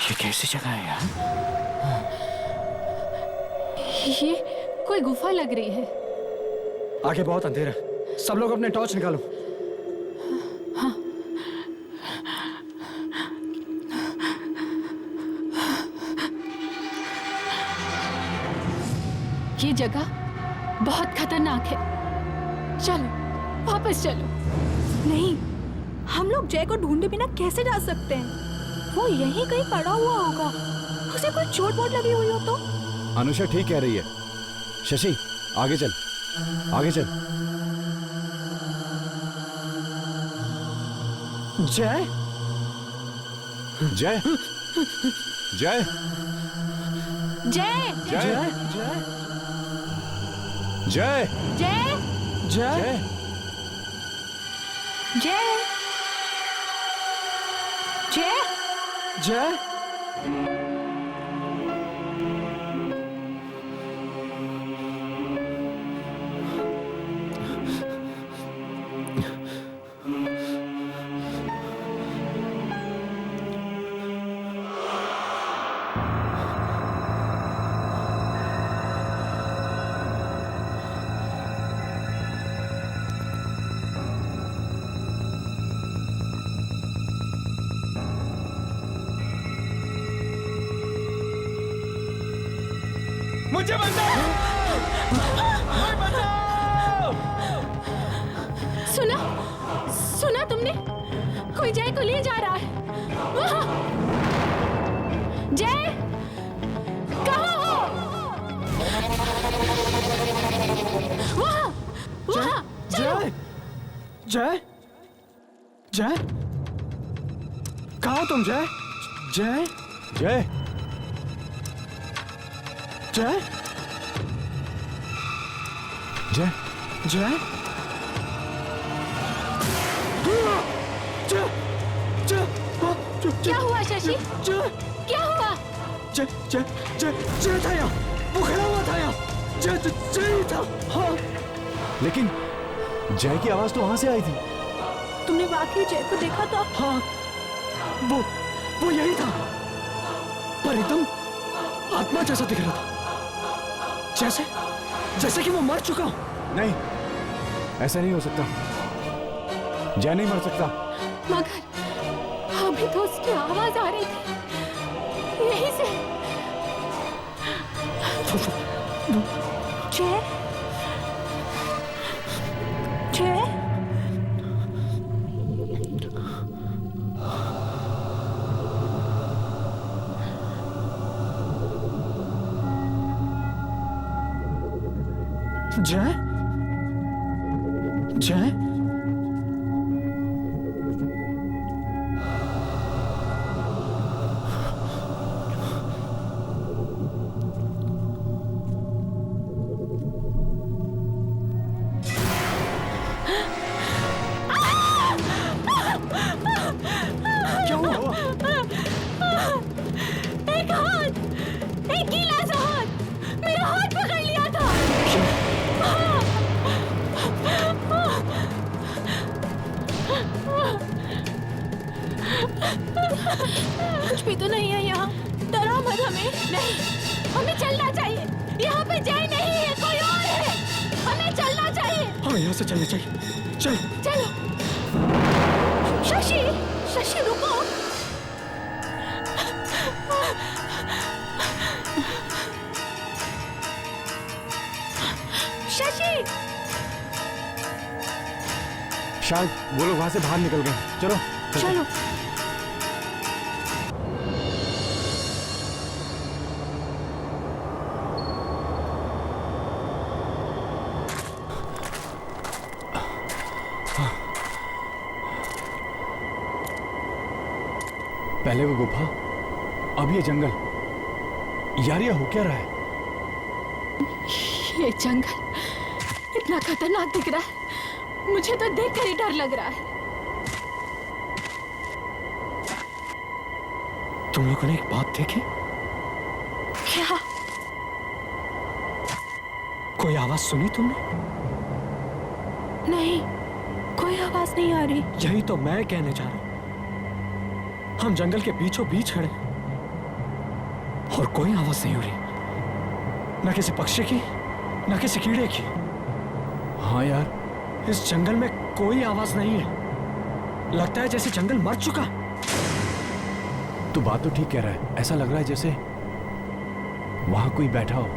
ये कैसी जगह है यार? ये कोई गुफा लग रही है। आगे बहुत अंधेरा है, सब लोग अपने टॉर्च निकालो। हाँ। ये जगह बहुत खतरनाक है। चलो वापस चलो। नहीं, हम लोग जय को ढूंढे बिना कैसे जा सकते हैं? वो यहीं कहीं पड़ा हुआ होगा। उसे कोई चोट वोट लगी हुई हो तो? अनुषा ठीक कह रही है। शशि आगे चल, आगे चल। जय जय जय जय जय जय जय जय जय जय जय मुझे बचाओ! मुझे बचाओ! सुना सुना तुमने? कोई जय को ले जा रहा है। वहाँ जय कहाँ हो? वहाँ वहाँ जय जय जय कहाँ हो तुम? जय जय जय जय जय जय क्या हुआ शशि? क्या हुआ? जय जय जय जय था यहाँ, वो खड़ा हुआ था यहाँ। जय जय ही था। हाँ लेकिन जय की आवाज तो वहां से आई थी। तुमने वाकई जय को देखा था? हाँ वो यही था, पर एकदम आत्मा जैसा दिख रहा था, जैसे कि वो मर चुका हो। नहीं, ऐसा नहीं हो सकता। जय नहीं मर सकता। मगर अभी तो उसकी आवाज आ रही थी यहीं से। जय जय जय जय कुछ भी तो नहीं है यहाँ। डरा मत हमें। नहीं, हमें चलना चाहिए। यहाँ पे जय नहीं है, कोई और है। हमें चलना चाहिए। हमें यहाँ से चलना चाहिए। चल। चलो। शशि, शशि रुको। शशि। शायद वो लोग वहां से बाहर निकल गए। चलो चलो। पहले वो गुफा, अब ये जंगल। यार ये हो क्या रहा है? ये जंगल इतना खतरनाक दिख रहा है, मुझे तो देखकर ही डर लग रहा है। तुम लोगों ने एक बात देखी? क्या? कोई आवाज सुनी तुमने? नहीं, कोई आवाज नहीं आ रही। यही तो मैं कहने जा रहा हूं। हम जंगल के बीचों बीच खड़े और कोई आवाज नहीं हो रही, न किसी पक्षी की, न किसी कीड़े की। हाँ यार, इस जंगल में कोई आवाज नहीं है। लगता है जैसे जंगल मर चुका। तू बात तो ठीक कह रहा है। ऐसा लग रहा है जैसे वहां कोई बैठा हो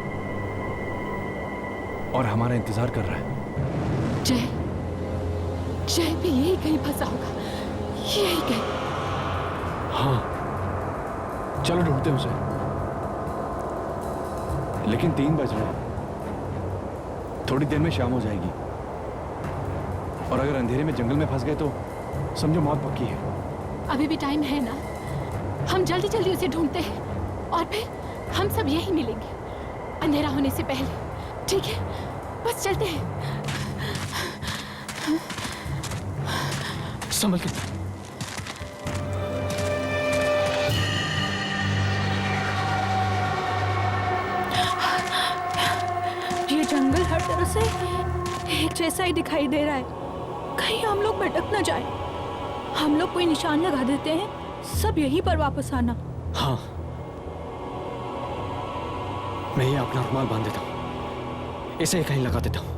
और हमारा इंतजार कर रहा है। जय, जय भी यही कहीं फंसा होगा, यही कहीं। हाँ, चलो ढूंढते हैं उसे। लेकिन 3 बज रहे हैं, थोड़ी देर में शाम हो जाएगी और अगर अंधेरे में जंगल में फंस गए तो समझो मौत पक्की है। अभी भी टाइम है ना, हम जल्दी जल्दी उसे ढूंढते हैं और फिर हम सब यही मिलेंगे अंधेरा होने से पहले। ठीक है, बस चलते हैं। संभल के। ये जंगल हर तरह से एक जैसा ही दिखाई दे रहा है। कहीं हम लोग भटक न जाए। हम लोग कोई निशान लगा देते हैं, सब यहीं पर वापस आना। हाँ, मैं ये अपना रुमाल बांध देता हूं, इसे कहीं लगा देता हूं।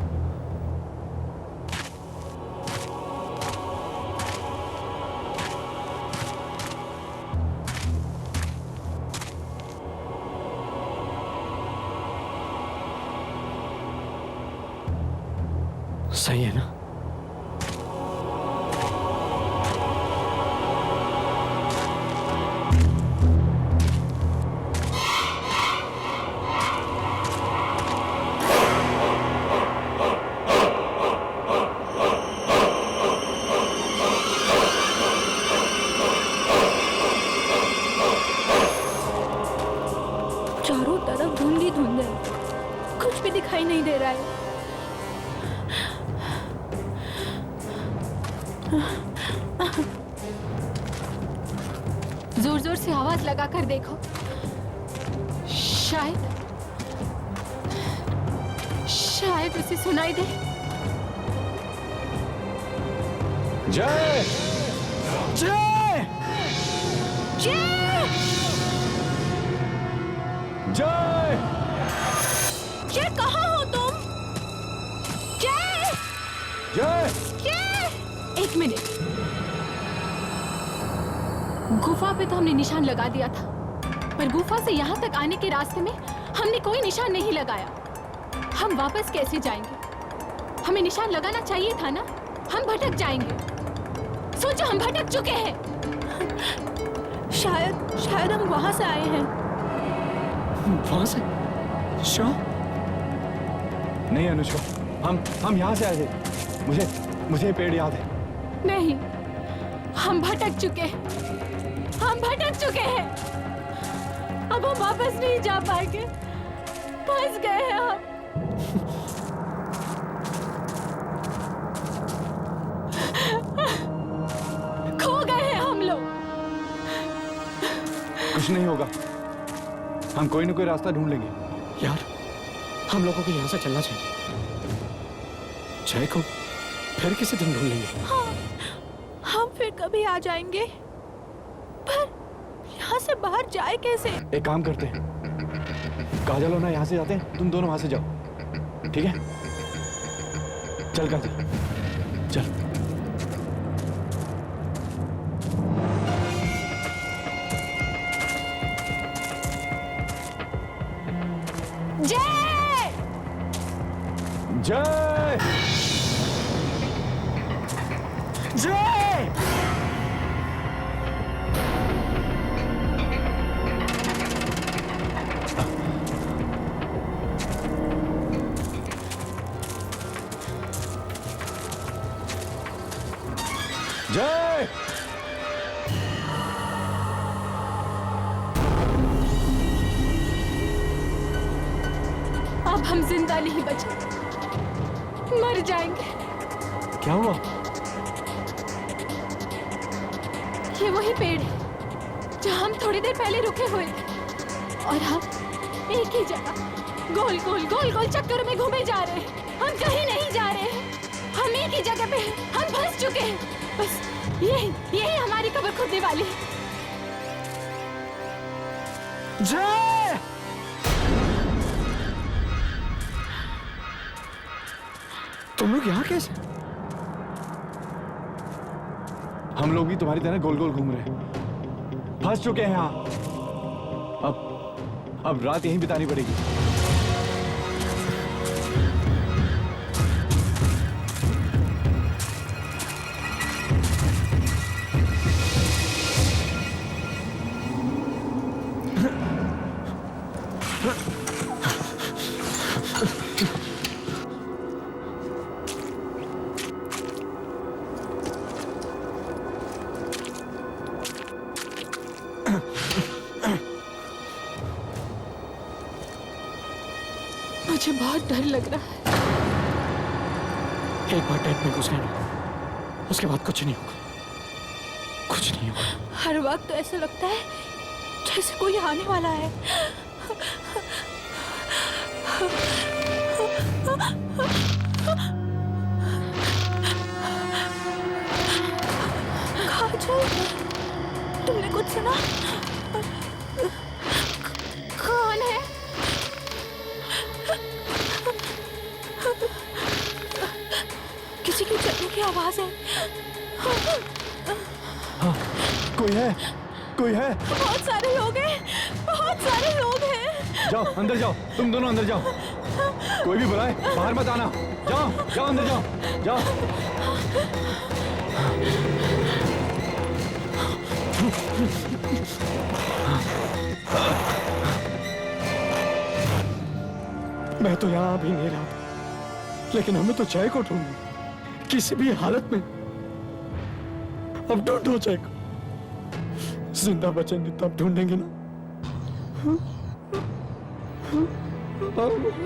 सही है ना? चारों तरफ धुंध ही धुंध है, कुछ भी दिखाई नहीं दे रहा है। जोर जोर से आवाज लगा कर देखो, शायद उसे सुनाई दे। जय, जय, जय, जय, जय, कहाँ हो तुम? जय, जय, जय, एक मिनट। गुफा पे तो हमने निशान लगा दिया था, पर गुफा से यहाँ तक आने के रास्ते में हमने कोई निशान नहीं लगाया। हम वापस कैसे जाएंगे? हमें निशान लगाना चाहिए था ना, हम भटक जाएंगे। सोचो, हम भटक चुके हैं। शायद हम वहां से आए हैं। वहां से? शो? नहीं अनुष्का, हम यहाँ से आए थे। मुझे पेड़ याद है। नहीं, हम भटक चुके हैं। अब हम वापस नहीं जा पाएंगे, फंस गए हैं हम। खो गए हैं हम लोग। कुछ नहीं होगा, हम कोई ना कोई रास्ता ढूंढ लेंगे। यार, हम लोगों को यहाँ से चलना चाहिए। जय को फिर किसी दिन ढूंढ लेंगे। हाँ, हम फिर कभी आ जाएंगे, पर यहाँ से बाहर जाए कैसे? एक काम करते हैं, काजल और ना यहाँ से जाते हैं, तुम दोनों वहां से जाओ, ठीक है? चल काजल, चल। जय जय जय जय। अब हम जिंदा नहीं बचे, मर जाएंगे। क्या हुआ? ये वही पेड़ है जहाँ हम थोड़ी देर पहले रुके हुए थे, और हम एक ही जगह गोल गोल गोल गोल चक्कर में घूमे जा रहे हैं। हम कहीं नहीं जा रहे हैं, हम एक ही जगह पे हैं, हम फंस चुके हैं। बस यही हमारी कब्र खुदने वाली है। जय। तुम लोग यहाँ कैसे? हम लोग भी तुम्हारी तरह गोल गोल घूम रहे हैं, फंस चुके हैं यहाँ। अब रात यहीं बितानी पड़ेगी। मुझे बहुत डर लग रहा है। एक बार टेंट में घुस गए ना, उसके बाद कुछ नहीं होगा, कुछ नहीं होगा। हर वक्त तो ऐसा लगता है जैसे कोई आने वाला है। काजल, तुमने कुछ सुना? कौन है? किसी की चलने की आवाज है। हाँ, कोई है, कोई है। बहुत सारे लोग हैं, बहुत सारे लोग हैं। जाओ अंदर जाओ, तुम दोनों अंदर जाओ। कोई भी बुलाए बाहर मत आना। जाओ जाओ अंदर जाओ, जाओ। मैं तो यहाँ अभी नहीं रहा, लेकिन हमें तो जय को ढूंढना, किसी भी हालत में। अब ढूंढो जय को, जिंदा बचेंगे तब ढूंढेंगे ना।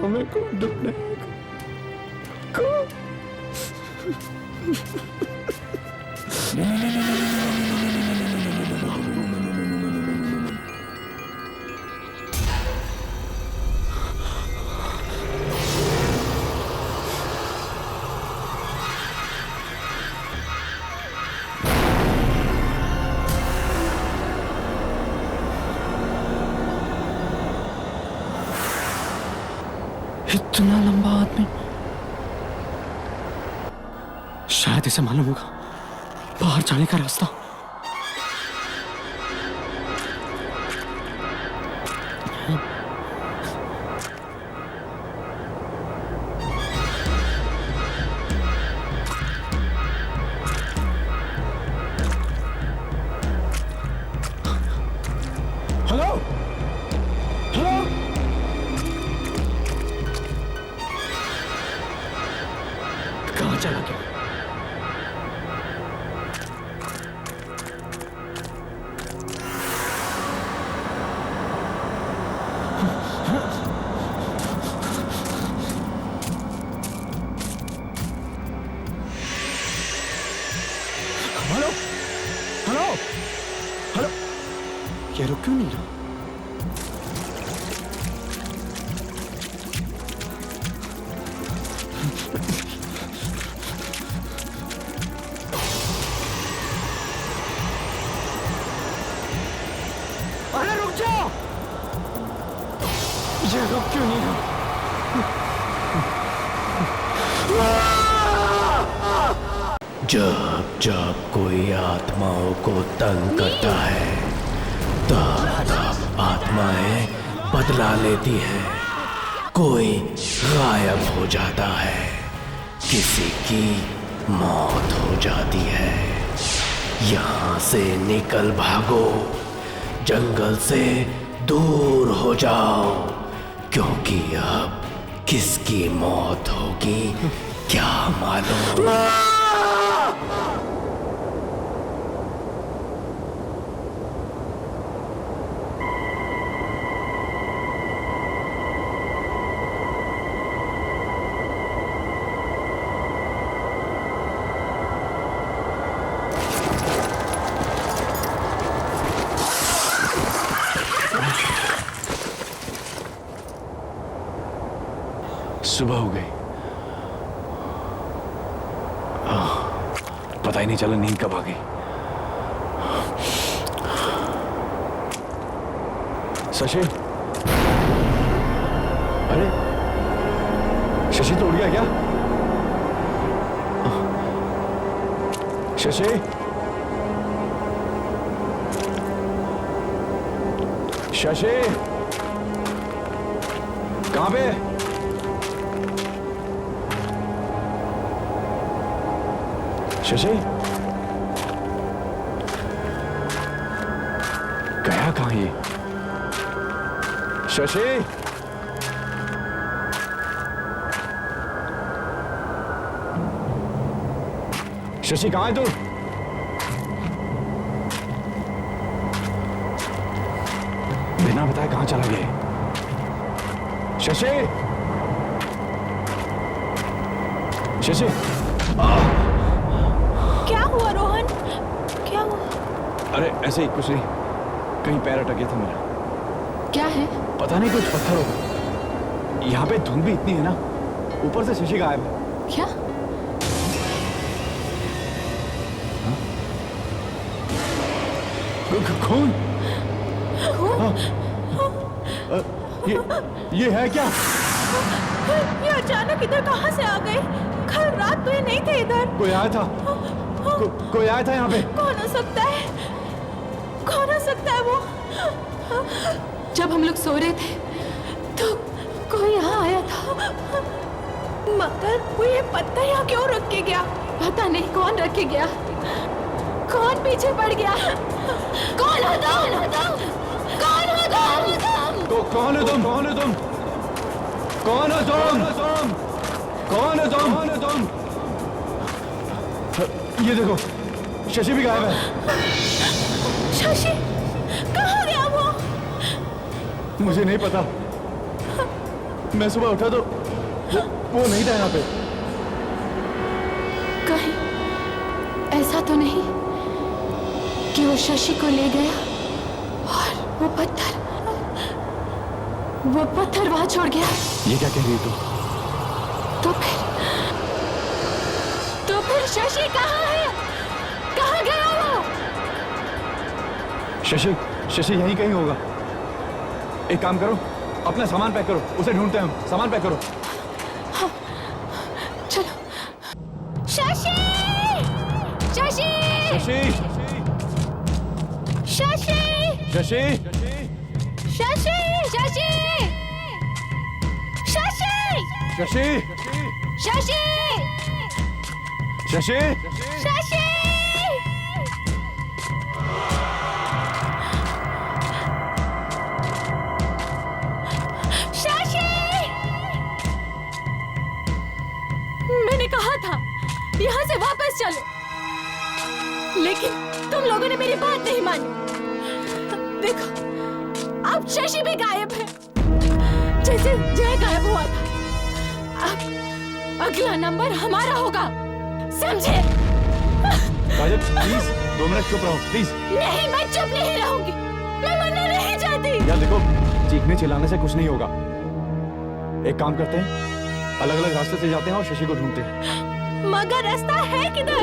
हमें कौन ढूंढेगा? इतना लंबा आदमी, शायद इसे मालूम होगा बाहर जाने का रास्ता। हेलो हेलो, कहाँ चला गया? हेलो हेलो हेलो, ये रुक क्यों नहीं रहा? बच्चा! ये रुक क्यों नहीं रहा? जब जब कोई आत्माओं को तंग करता है तब तब आत्माएं बदला लेती हैं। कोई गायब हो जाता है, किसी की मौत हो जाती है। यहाँ से निकल भागो, जंगल से दूर हो जाओ, क्योंकि अब किसकी मौत होगी क्या मालूम। सुबह हो गई। पता ही नहीं चला नींद कब आ गई। शशि, अरे शशि तो उड़ गया क्या? शशि, शशि कहां पे? शशि गया कहां ये? शशि, शशि कहां है तू? बिना बताए कहां चला गया? शशि, शशि, क्या हुआ रोहन? क्या हुआ? अरे ऐसे ही कुछ नहीं, कहीं पैर अटक गया था मेरा। क्या है? पता नहीं, कुछ पत्थर होगा। यहाँ पे धुंध भी इतनी है ना, ऊपर से शशि गायब है। क्या? खून? खून? ये है क्या? ये अचानक इधर कहाँ से आ गए? कल रात तो ये नहीं थे इधर। कोई आया था? कोई आया था यहाँ पे? कौन हो सकता है? कौन हो सकता है वो? जब हम लोग सो रहे थे तो कोई यहाँ आया था। मगर वो ये पत्थर यहाँ क्यों रख के गया? पता नहीं कौन रख के गया, कौन पीछे पड़ गया। कौन हो तुम? कौन हो तुम? तो कौन हो तुम? कौन हो तुम? कौन हो तुम? कौन हो तुम? कौन हो तुम? ये देखो, शशि भी गायब है। शशि कहाँ गया वो? मुझे नहीं पता। मैं सुबह उठा तो वो नहीं था यहाँ पे। कहीं ऐसा तो नहीं कि वो शशि को ले गया और वो पत्थर वहां छोड़ गया? ये क्या कह रही है तू? तो फिर शशि कहाँ है? कहाँ गया वो? शशि यहीं कहीं होगा। एक काम करो, अपना सामान पैक करो, उसे ढूंढते हैं हम। सामान पैक करो। हाँ, चलो। शशि! शशि! शशि! शशि! शशि! शशि! शशि! शशि! शशि! शशि! शशि! शशि! शशि! मैंने कहा था यहाँ से वापस चलो, लेकिन तुम लोगों ने मेरी बात नहीं मानी। देखो, अब शशि भी गायब है, जैसे जय गायब हुआ था। अब अगला नंबर हमारा होगा, समझे? काजल प्लीज 2 मिनट चुप रहो प्लीज। नहीं, मैं चुप नहीं रहूंगी, मैं मरना नहीं चाहती। यार देखो, चीखने चिल्लाने से कुछ नहीं होगा। एक काम करते हैं, अलग अलग रास्ते से जाते हैं और शशि को ढूंढते हैं। मगर रास्ता है किधर?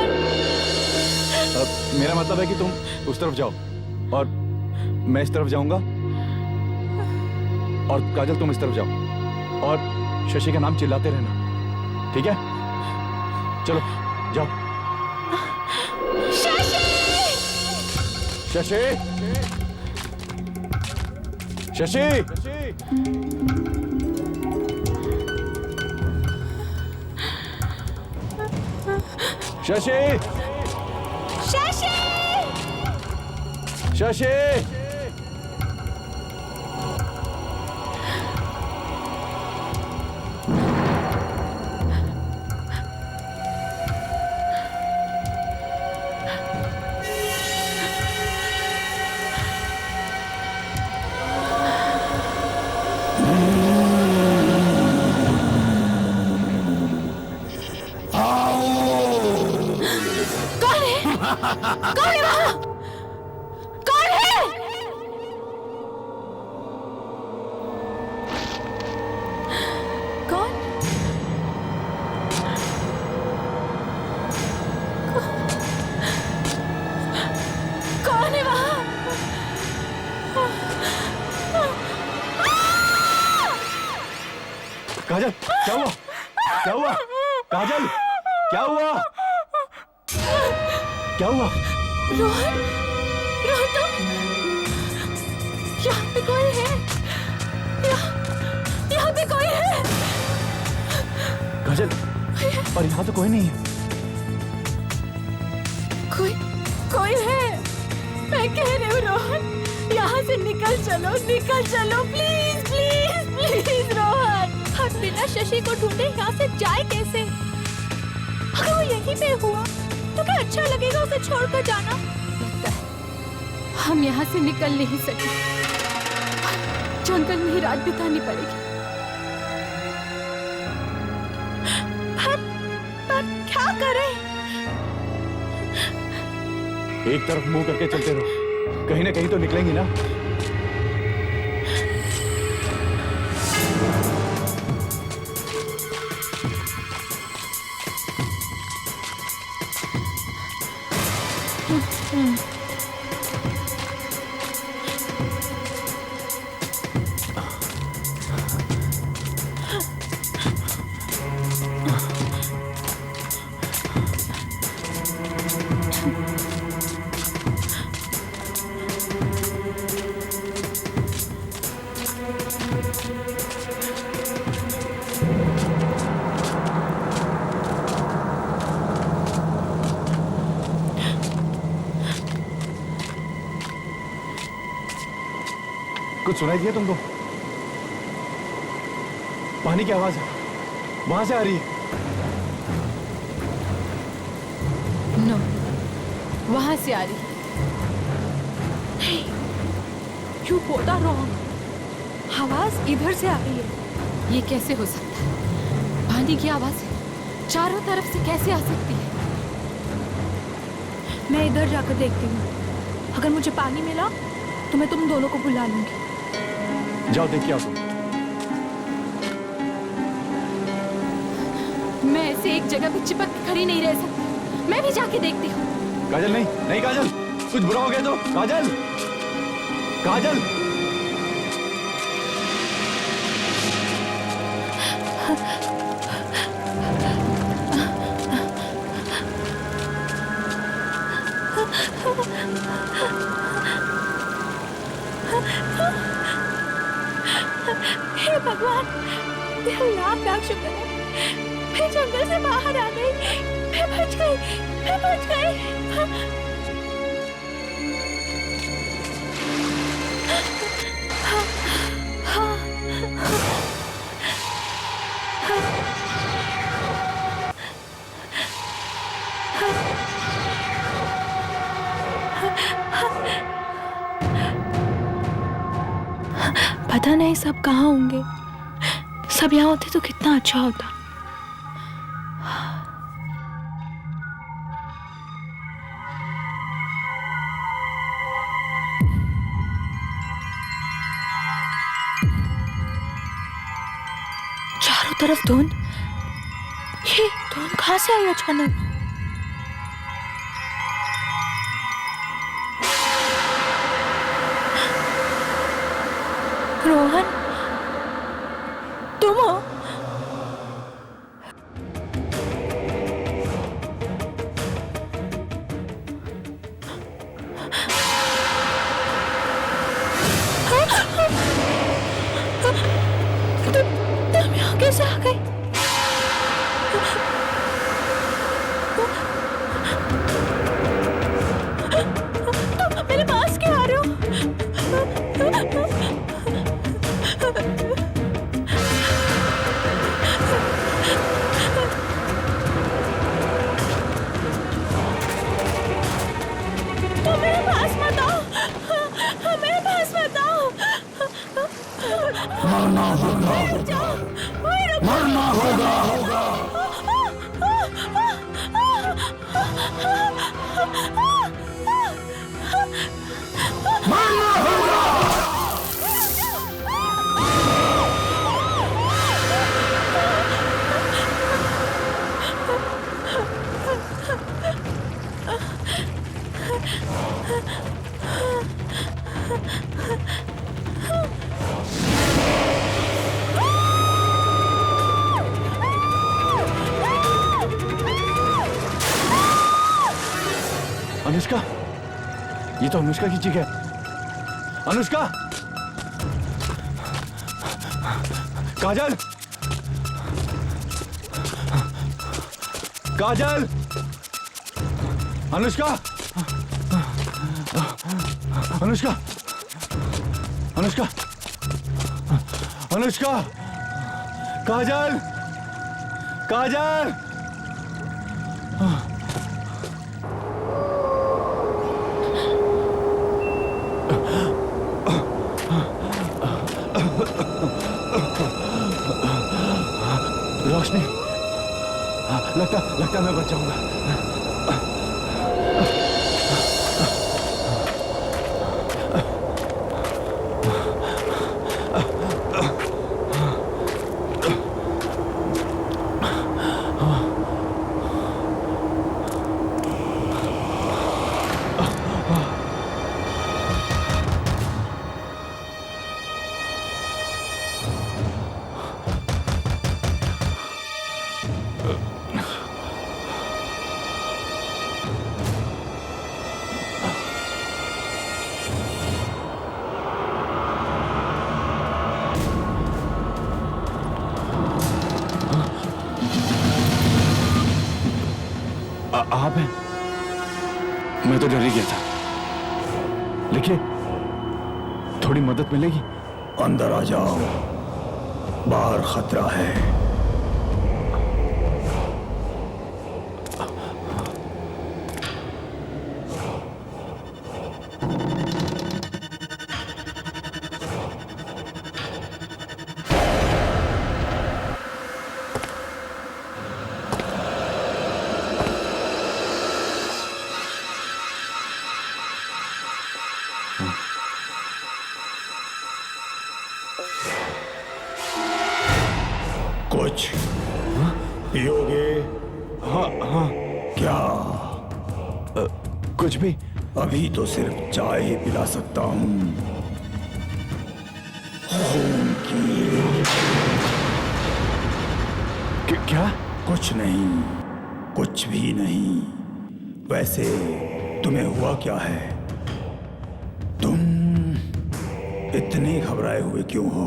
मेरा मतलब है कि तुम उस तरफ जाओ और मैं इस तरफ जाऊंगा और काजल तुम इस तरफ जाओ और शशि का नाम चिल्लाते रहना, ठीक है? चलो जाओ। शशि! शशि! शशि! शशि! शशि! कौन है वहां? कौन है? कौन? कौन है वहां? काजल, क्या हुआ? क्या हुआ? काजल, क्या हुआ? क्या हुआ? रोहन, रोहन तुम यहाँ पे कोई है? यहाँ पे कोई है? काजल, पर यहाँ तो कोई नहीं है। कोई है? मैं कह रही हूँ रोहन, यहाँ से निकल चलो प्लीज प्लीज प्लीज रोहन। हम बिना शशि को ढूंढे यहाँ से जाए कैसे? अगर वो यहीं पे हुआ तो क्या अच्छा लगेगा उसे छोड़कर जाना? लगता है हम यहाँ से निकल नहीं सके, जंगल में ही रात बितानी पड़ेगी। पर क्या करें? एक तरफ मुंह करके चलते रहो, कहीं ना कहीं तो निकलेंगी ना। कुछ सुनाई दिया तुमको? पानी की आवाज है, वहां से आ रही है। नो, वहां से आ रही है। You both are wrong. आवाज इधर से आ रही है। ये कैसे हो सकता है? पानी की आवाज चारों तरफ से कैसे आ सकती है? मैं इधर जाकर देखती हूँ। अगर मुझे पानी मिला तो मैं तुम दोनों को बुला लूंगी। जाओ देखिए आओ। मैं ऐसे एक जगह पे चिपक के खड़ी नहीं रह सकती। मैं भी जाके देखती हूँ। काजल नहीं काजल, कुछ बुरा हो गया तो। काजल, काजल। हे भगवान, तेरा लाख शुक्र है, मैं जंगल से बाहर आ गई। मैं बच गई। पता नहीं सब कहाँ होंगे। सब यहाँ होते तो कितना अच्छा होता। चारों तरफ धुंध। ये धुंध कहाँ से आई अचानक? रोहन, तुम हो? तुम यहाँ कैसे आ गई? तुम मेरे पास क्यों आ रहे हो? तुम मेरे पास मत आओ, मेरे पास मत आओ। मरना होगा, मरना होगा। मरना होगा। अनुष्का, ये तो अनुष्का की चीख है। अनुष्का, काजल, काजल, अनुष्का, अनुष्का, अनुष्का, अनुष्का, काजल, काजल। रोशनी, लगता मैं बच जाऊंगा। आप हैं? मैं तो डर ही गया था। लिखिए, थोड़ी मदद मिलेगी? अंदर आ जाओ, बाहर खतरा है। कुछ पियोगे? हाँ हाँ। क्या? कुछ भी। अभी तो सिर्फ चाय ही पिला सकता हूँ। खून की। क्या? कुछ नहीं, कुछ भी नहीं। वैसे तुम्हें हुआ क्या है? तुम इतने घबराए हुए क्यों हो?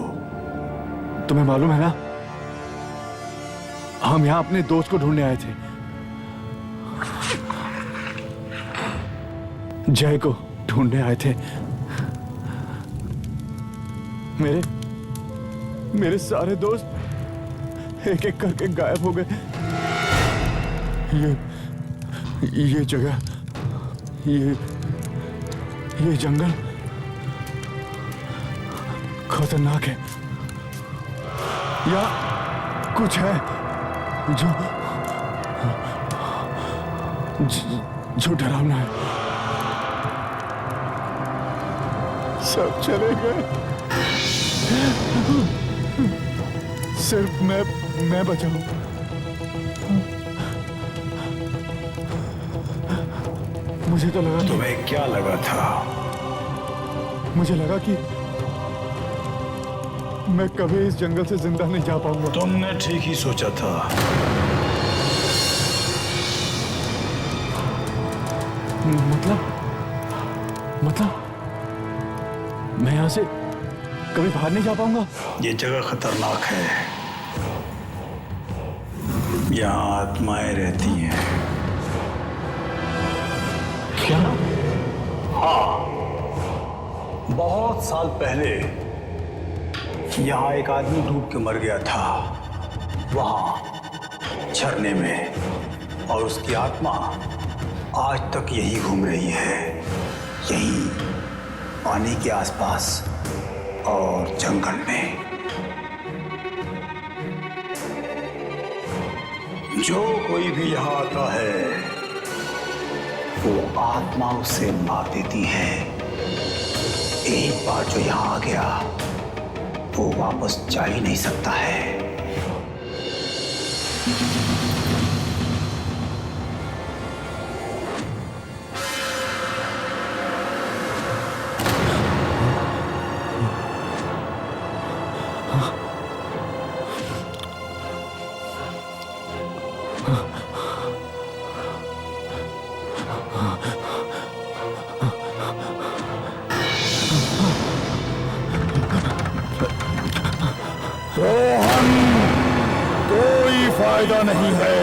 तुम्हें मालूम है ना, हम यहाँ अपने दोस्त को ढूंढने आए थे, जय को ढूंढने आए थे। मेरे सारे दोस्त एक एक करके गायब हो गए। ये जगह, ये जंगल खतरनाक है। या कुछ है जो डरावना है। सब चले गए, सिर्फ मैं बचा हूं। मुझे तो लगा, तुम्हें क्या लगा था? मुझे लगा कि मैं कभी इस जंगल से जिंदा नहीं जा पाऊंगा। तुमने ठीक ही सोचा था। मतलब मैं यहाँ से कभी बाहर नहीं जा पाऊंगा? ये जगह खतरनाक है, यहाँ आत्माएं रहती हैं। क्या? हाँ, बहुत साल पहले यहाँ एक आदमी डूब के मर गया था, वहां झरने में, और उसकी आत्मा आज तक यही घूम रही है, यहीं पानी के आसपास और जंगल में। जो कोई भी यहाँ आता है वो आत्मा उसे मार देती है। एक बार जो यहाँ आ गया वो वापस जा ही नहीं सकता है। रोहन, कोई फायदा नहीं है,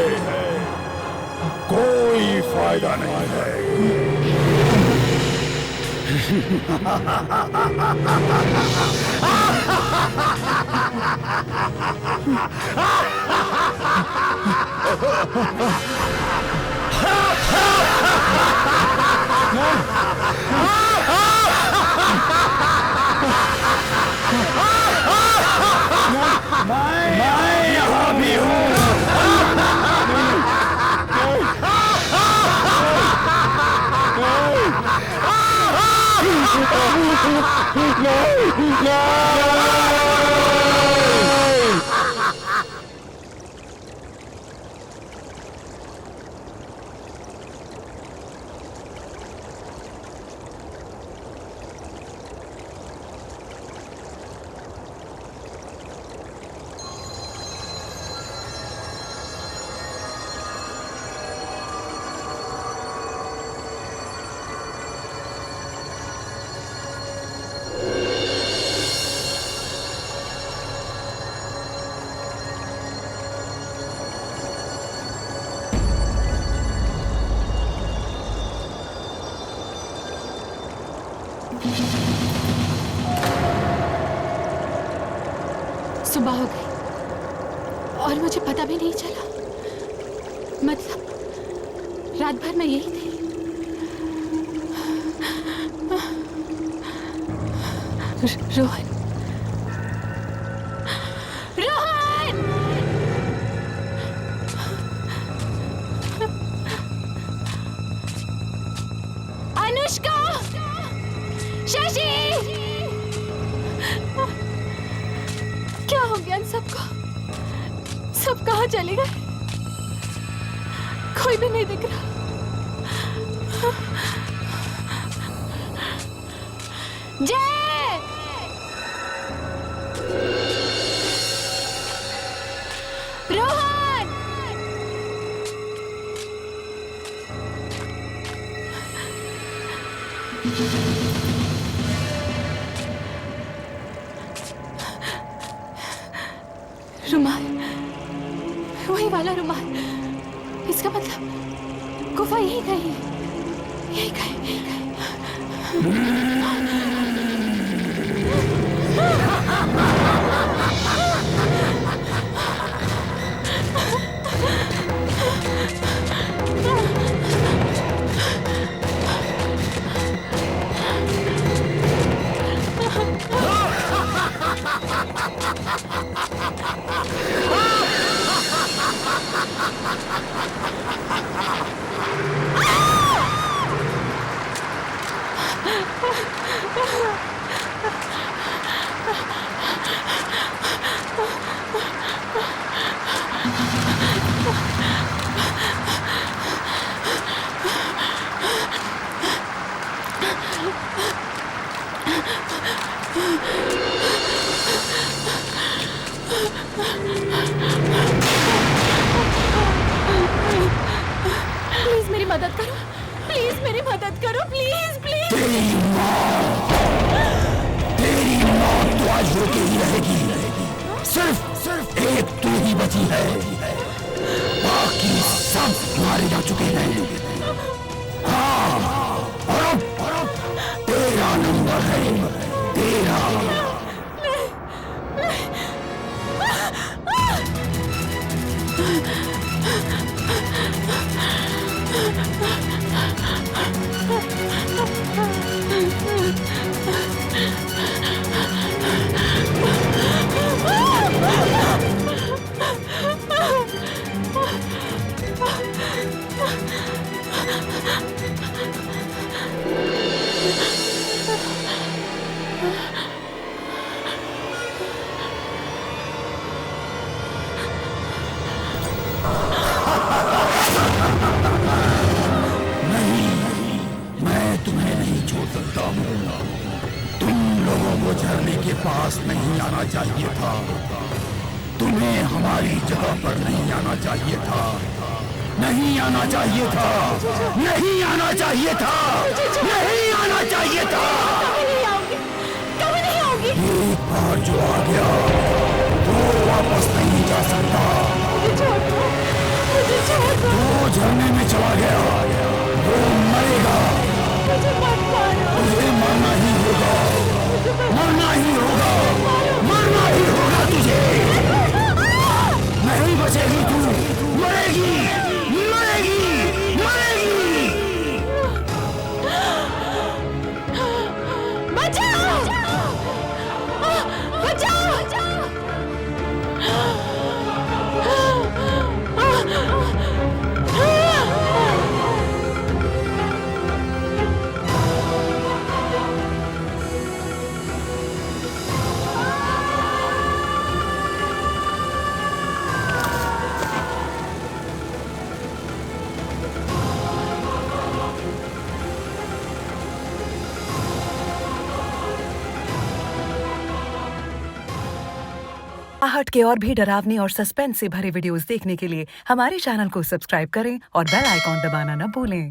कोई फायदा नहीं है। मैं यहाँ भी हूँ। सुबह हो गई और मुझे पता भी नहीं चला। मतलब रात भर मैं यही थी। रोहन, रोहन! अनुष्का, शशि, क्या हो गया इन सबको? सब कहाँ चले गए? कोई भी नहीं दिख रहा। जय! रोहन! रुमाल, वही वाला रुमाल। इसका मतलब गुफा यही कहीं है, यही कहीं, यही कहीं। प्लीज मेरी मदद करो, प्लीज मेरी मदद करो, प्लीज प्लीज। तेरी मौत तो आज होके ही रहेगी। सिर्फ एक तू ही बची है, बाकी सब मारे जा चुके हैं। हाँ, और अब तेरा नंबर है, तेरा। झरने के पास नहीं आना चाहिए था, तुम्हें हमारी जगह पर नहीं आना चाहिए था, नहीं आना चाहिए था, नहीं आना चाहिए था, नहीं आना चाहिए था। कभी नहीं आऊंगी। एक बार जो आ गया वो वापस नहीं जा सकता। जो झरने में चला गया वो मरेगा। तुझे मरना ही होगा, मरना ही होगा, मरना ही होगा तुझे। नहीं बचेगी तू, मरेगी, मरेगी, मरेगी। बचाओ, बचाओ। आहट के और भी डरावने और सस्पेंस से भरे वीडियोस देखने के लिए हमारे चैनल को सब्सक्राइब करें और बेल आइकॉन दबाना न भूलें।